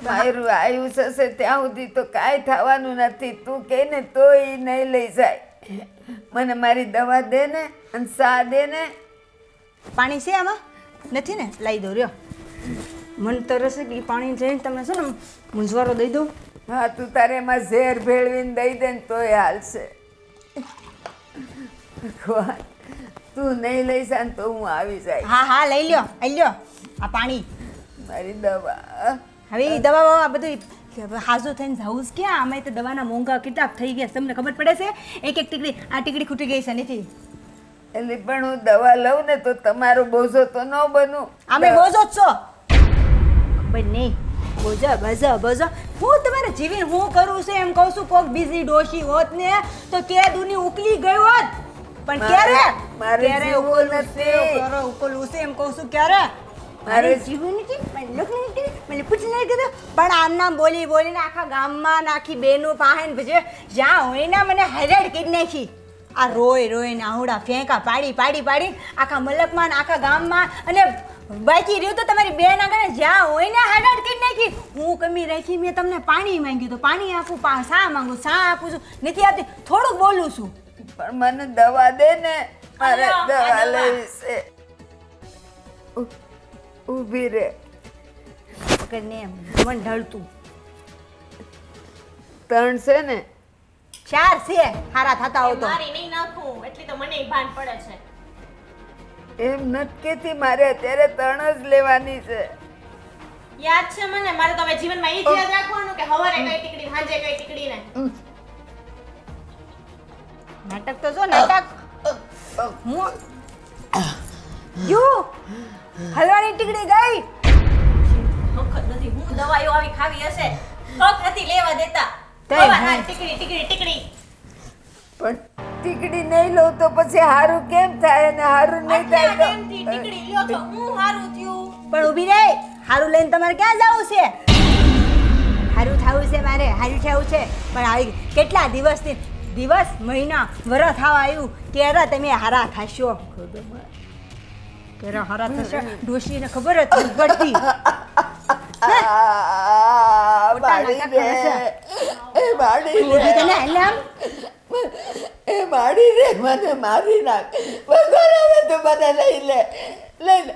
મારું આયુષ હશે ત્યાં સુધી તો કાંઈ થવાનું નથી. તું કહે ને તો એ નહીં લઈ જાય. મને મારી દવા દે ને અને સા દે ને. પાણી છે આમાં? નથી ને? લાવી દો રહ્યો. મન તરસે કે પાણી જઈને તમને છે ને મૂંઝવારો દઈ દઉં. હા તું તારે એમાં ઝેર ભેળવીને દઈ દે ને તોય હાલશે. ભગવાન તું નહીં લઈ જા ને તો હું આવી જાય. હા હા લઈ લ્યો, લઈ લ્યો આ પાણી. મારી દવા. હવે એ દવા બવા બધું હાજુ થઈને જવું જ ક્યાં? અમે તો દવાના મોંઘા કિતાબ થઈ ગયા. તમને ખબર પડે છે? એક એક ટીકડી, આ ટીકડી ખૂટી ગઈ છે નથી. એટલે પણ હું દવા લઉં ને તો તમારો બોજો તો ન બનું. અમે બોજો જ છો. ખબર નહીં બોજા બજા બજા. હું તમારે જીવીને હું કરું છું એમ કહું છું. કોક બીજી ડોશી હોત ને તો કે દુની ઉકલી ગઈ હોત. પણ ક્યારે? મારે જીવવું નથી. ઉકલવું છે એમ કહું છું. ક્યારે? મારે જીવવું નથી. મને પૂછી નહીં કીધું. પણ આમ નામ બોલી બોલીને આખા ગામમાં નાખી બેનું પાહેન ભજે જ્યાં હોય ને મને હેરેડ કરી નાખી. આ રોય રોય ને આવડા ફેંકા પાડી પાડી પાડી આખા મલકમાં ને આખા ગામમાં. અને બાકી રહ્યું તો તમારી બેન આગળ જ્યાં હોય ને હેરાન કરી નાખી. હું કમી રાખી, મેં તમને પાણી માંગ્યું તો પાણી આપું, સા માંગુ સા આપું છું. નથી આપતી. થોડુંક બોલું છું. પણ મને દવા દે ને. મારે દવા લેવી છે. ઊભી રે. ને મન ઢળતું. 3 છે ને? 4 છે. હારા થતા હો તો મારી નહીં નાખું એટલી તો મને ભાન પડે છે. એમ નથી કેતી, મારે અત્યારે 3 જ લેવાની છે. યાદ છે મને. મારે તો હવે જીવનમાં ઈ જ યાદ રાખવાનું કે હવારે કઈ ટીકડી, સાંજે કઈ ટીકડી ને. નાટક તો જો નાટક. હું યુ હલવાની ટીકડી ગઈ. વખત નથી. હું દવાઈઓ આવી ખાવી હશે કોક નથી લેવા દેતા. તઈ હવાર ભાઈ. ટીકડી ટીકડી ટીકડી. પણ ટીકડી નહીં લઉં તો પછી હારું કેમ થાય? અને હારું નહીં થાય આટલા ટાઈમથી ટીકડી લ્યો તો હું હારું થયું. પણ ઊભી રહે. હારું લઈને તમારે ક્યાં જવું છે? હારું થવું છે મારે, હારું થવું છે. પણ આવી કેટલા દિવસથી દિવસ મહિના વરસ થવા આવ્યું ત્યારે તમે હારા થશો. ત્યારે હારા થશો. ડોશીને ખબર જ નથી પડતી. બાળી રે. એ બાળી ઊભી રે. તને હલામ. એ બાળી રે. મને મારી નાખ. ભગવાન હવે તો મને લઈ લે. લઈ લે.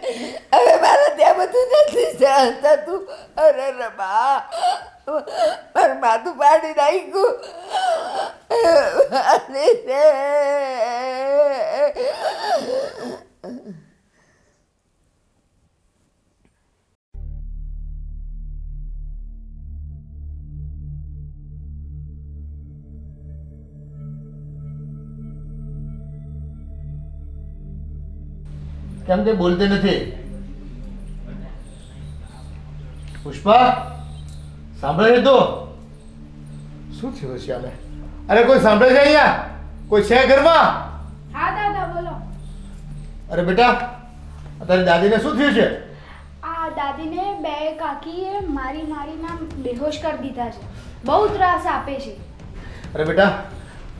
હવે મારા ત્યાં બધું નથી ચાલતા તું. અરે રે બા. મારું માથું પાડી નાખ્યું. બાળી રે. કેમ કે બોલતી નથી? પુષ્પા, સાંભળે છે તું? શું થયું છે આને? અરે કોઈ સાંભળે છે અહીંયા? કોઈ છે ઘરમાં? હા દાદા બોલો. અરે બેટા, તારી દાદીને શું થયું છે? આ દાદીને બે કાકીએ મારીને બેહોશ કરી દીધા છે. બહુ ત્રાસ આપે છે. અરે બેટા,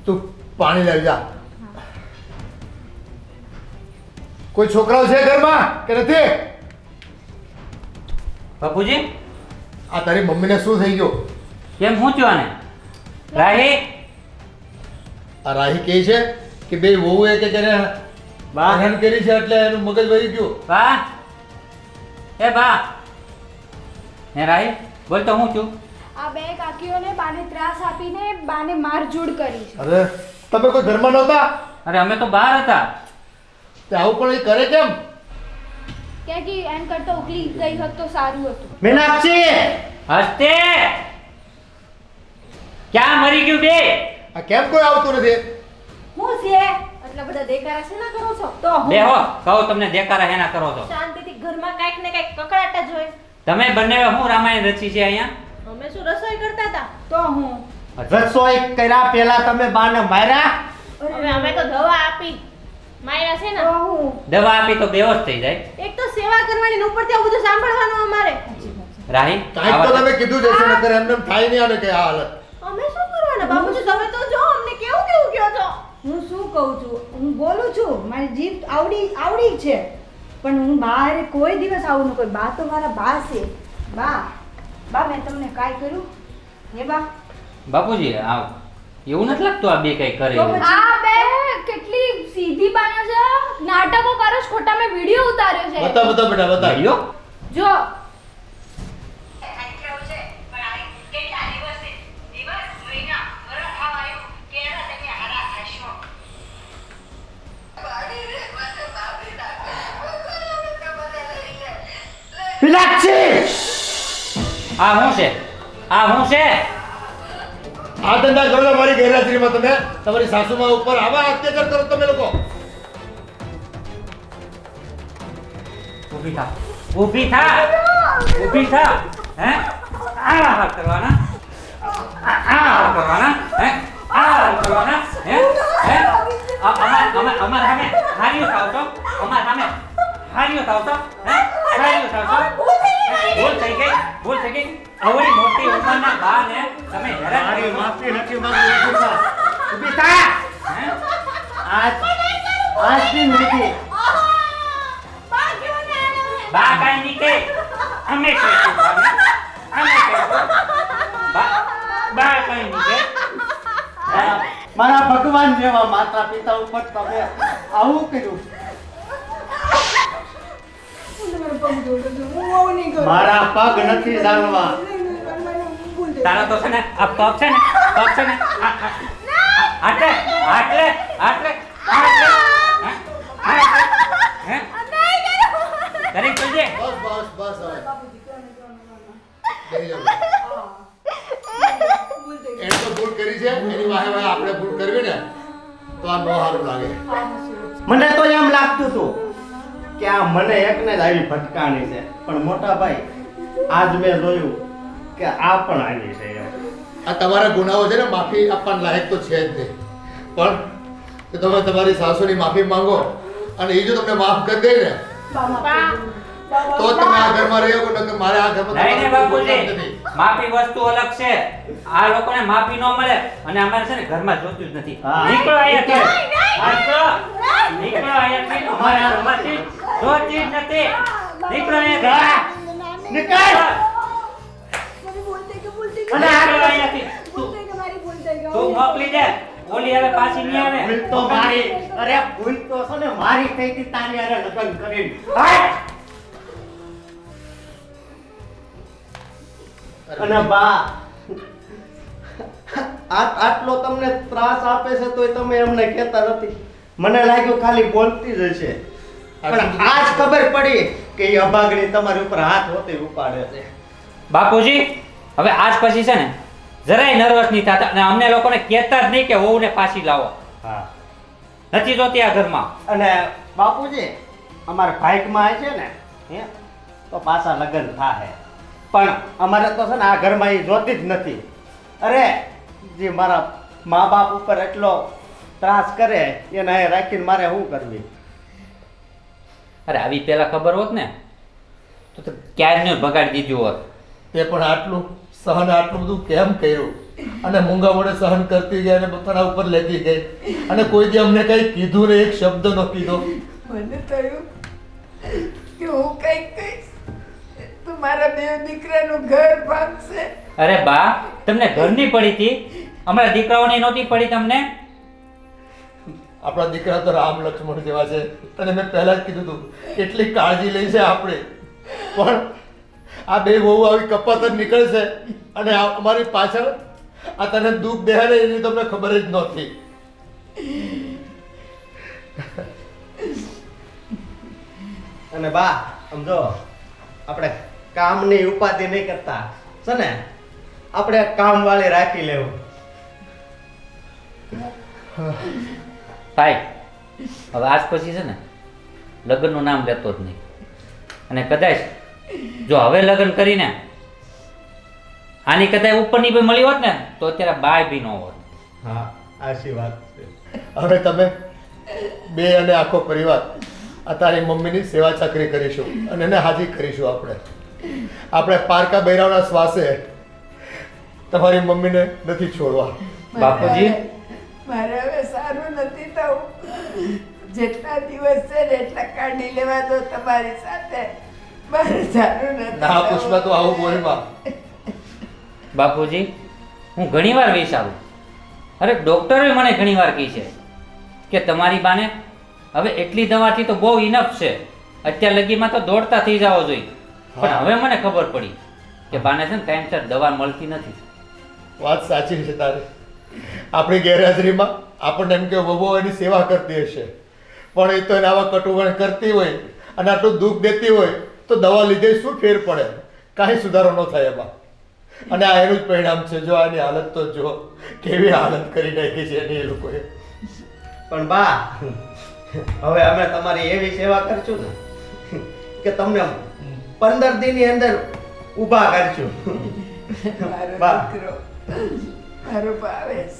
તું પાણી લઈ જા. કોઈ છોકરાઓ છે ઘરમાં કે નથી? બાપુજી આ તારી મમ્મીને શું થઈ ગયું? કેમ હું થયું આને? રાહી આ રાહી કહે છે કે બે વહુએ કે તેને હેરાન કરી છે એટલે એનું મગજ વળી ગયું. બા એ બા હે રાહી બોલ તો હું છું. આ બે કાકીઓને બાને ત્રાસ આપીને બાને મારઝૂડ કરી છે. અરે તમે કોઈ ઘરમાં નહોતા? અરે અમે તો બહાર હતા. તે આવું પણ એ કરે કેમ? કે એમ કરતો ઉકલી ગઈ હોત તો સારું હતું. મીનાક્ષી, હસ્તે ક્યાં મરી ગયું બે? આ કેમ કોઈ આવતું નથી? હું છે એટલે બધા દેખાડા છે ના કરો છો તો હું બેહો કહો તમને દેખારા હેના કરો છો. શાંતિથી ઘરમાં કાંઈક ને કાંઈક કકડાટ જ હોય. તમે બંને હું રામાયણ રચી છે અહીંયા? અમે શું રસોઈ કરતા હતા તો હું રસોઈ કર્યા પહેલા તમે બાને માર્યા? અમે તો દવા આપી માર્યા છે ને તો હું દવા આપી તો બેહોશ થઈ જાય. એક તો સેવા કરવાની ને ઉપરથી આવું બધું સાંભળવાનું અમારે. રાહી કાંઈક તો તમે કીધું જ હશે, નકર એમને એમ થાય નહીં આવે કે આ હાલત. અમે શું કરવાના બાપુજી? તમે તો જો અમને કેવું કેવું કહો છો. હું શું કહું છું, હું બોલું છું, મારી જીભ આવડી છે, પણ હું બહાર કોઈ દિવસ આવું ન કોઈ. બા તો મારા બા છે. બા મેં તમને કાંઈ કર્યું? હે બા? બાપુજી આવ એવું નથી લાગતું આ બે કઈ કરે તો એવું. પછી- આ બે કેટલી સીધી બાને છે. નાટકો કરે છે ખોટા. મેં વિડિયો ઉતાર્યો છે. બતા બેટા બતા. ભાઈઓ જો મીનાક્ષી, આ હું છે? આ હું છે? આ ધંધા કરો છો મારી ગેરહાજરીમાં તમે. તમારી સાસુમાં ઉપર આવા અત્યાચાર કરો તમે લોકો. ઊભી થા, ઊભી થા, ઊભી થા. હે આ હાલ કરવાના? આ હાલ કરવાના? હે આ હાલ કરવાના? હે હે અમાર સામે હાર્યો થાવ છો? અમાર સામે હાર્યો થાવ છો? હે હાર્યો થાવ છો? ભૂલ થઈ ગઈ, ભૂલ થઈ ગઈ. આવડી મોટી ઉંમરના બાને તમે હેરાન મારી કરો છો. માફી નથી માંગી. ઊભી થા. હે આજથી નથી. બા કાઈ નહીં કે અમે કહીશું બાને. અમે કહીશું. બા કાઈ નહીં કે. હે? મારા ભગવાન જેવા માતા પિતા ઉપર તમે આવું કર્યું. મારા પગ નથી જાણવા. તારા તો છે ને આ પગ છે ને આટલે આટલે આટલે આટલે હે કરી જોજે. બસ હવે. બેહી જાઓ. એને તો ભૂલ કરી છે, એની વાહે વાહે આપણે ભૂલ કરવી ને તો આ નો સારું લાગે. મને તો એમ લાગતું હતું કે આ મને એકને જ આવી ભટકાણી છે, પણ મોટા ભાઈ આજ મેં જોયું કે આ પણ આવી છે એમ. આ તમારા ગુનાઓ છે ને માફી આપવાના લાયક તો છે જ નહીં, પણ તમે તમારી સાસુની માફી માંગો અને એ જો તમને માફ કરી દે ને તો તમે આ ઘરમાં રહી શકો. નકર મારે આ ઘરમાં નહીં ને તમારું કોઈ બાપુજી, કામ નથી. માફી વસ્તુ અલગ છે. આ લોકોને માફી ન મળે અને અમારે છે ને ઘરમાં જોતું જ નથી. હા. નીકળો અહીંયાથી. નીકળો અહીંયાથી. અમારે આ ઘરમાંથી જોતી જ નથી. નીકળો અહીંયાથી. નીકળ. નીકળો અહીંયાથી. તું મોકલી દે. ઓલી હવે પાછી નહીં આવે. ભૂલ તો મારી, અરે ભૂલ તો છે ને મારી થઈ હતી તારી હારે લગ્ન કરીને. હાય! અને બા આટલો તમને ત્રાસ આપે છે તોય તમે એમને કહેતા નથી. મને લાગ્યું ખાલી બોલતી જ હશે, પણ આજ ખબર પડી કે એ અભાગણી તમારી ઉપર હાથ હોતે ઉપાડે છે. બાપુજી હવે આજ પછી છે ને જરાય નર્વસ નહીં થતા અને અમને લોકોને કહેતા જ નહીં કે વહુને પાછી લાવો. હા. નથી જોતી આ ઘરમાં. અને બાપુજી અમારા ભાઈકમાં છે ને હે તો પાછા લગ્ન થાય, પણ અમારે તો છે ને આ ઘરમાં એ જોતી જ નથી. અરે જે મારા મા બાપ ઉપર એટલો ત્રાસ કરે એને અહીં રાખીને મારે શું કરવી? અરે આવી પહેલા ખબર હોત ને તો ક્યારનું બગાડી દીધું હોત. તે પણ આટલું સહન આટલું બધું કેમ કર્યું? અને મૂંગા મોઢે સહન કરતી ગઈ અને પોતાના ઉપર લેતી ગઈ અને કોઈ દી અમને કઈ કીધું ને, એક શબ્દ ન કીધો. મને થયું કે હું કઈક કહીશ તો મારા બે દીકરાનું ઘર ભાગશે. અરે બા, તમને ઘરની પડી હતી, અમારા દીકરાઓની નહોતી પડી તમને? આપણા દીકરા તો રામ લક્ષ્મણ જેવા છે, તને મેં પહેલા જ કીધું હતું કેટલી કાળજી લઈ છે આપણે. પણ આ બે બહુ આવી કપાત જ નીકળશે અને અમારી પાછળ આ તને દુઃખ બેહાડે એની તમને ખબર જ નહોતી. અને બા સમજો, આપણે કામની ઉપાધિ નહીં કરતા છે ને, આપણે કામવાળી રાખી લેવું. ભાઈ હવે આજ પછી છે ને લગ્નનું નામ લેતો જ નહીં. અને કદાચ જો હવે લગ્ન કરીને આની કદાચ ઉપરની ભાઈ મળી હોત ને તો અત્યારે બાય બી ન હોત. હા, આશી વાત છે. હવે તમે બે અને આખો પરિવાર આ તારી મમ્મીની સેવા ચાકરી કરીશું અને એને હાજી કરીશું. આપણે પારકા બૈરાવના શ્વાસે તમારી મમ્મીને નથી છોડવા. બાપુજી, મારે હવે સારું નથી થવું. જેટલા દિવસ છે ને એટલા કાઢી લેવા દો તમારી સાથે. મારે સારું નથી ના પુષ્પા, તો આવું બોલમાં. બાપુજી, હું ઘણીવાર વિચારું, અરે ડૉક્ટરે મને ઘણીવાર કહી છે કે તમારી બાને હવે એટલી દવાથી તો બહુ ઇનફ છે, અત્યાર લગીમાં તો દોડતા થઈ જાવ જોઈએ. પણ હવે મને ખબર પડી કે બાને છે ને ટાઈમસર દવા મળતી નથી. વાત સાચી છે તારી. આપણી ગેરહાજરીમાં આપણને એમ કે બહુ એની સેવા કરતી હશે, પણ એ તો એને આવા કટુવણ કરતી હોય અને આટલું દુઃખ દેતી હોય તો દવા લીધે શું ફેર પડે? કાંઈ સુધારો ન થાય એમાં. અને આ એનું જ પરિણામ છે. જો આની હાલત તો જો કેવી હાલત કરી નાખી છે એની એ લોકોએ. પણ બા હવે અમે તમારી એવી સેવા કરશું ને કે તમને 15 દિનની અંદર ઊભા કરશું. મારો બા. દીકરો મારો ભાવેશ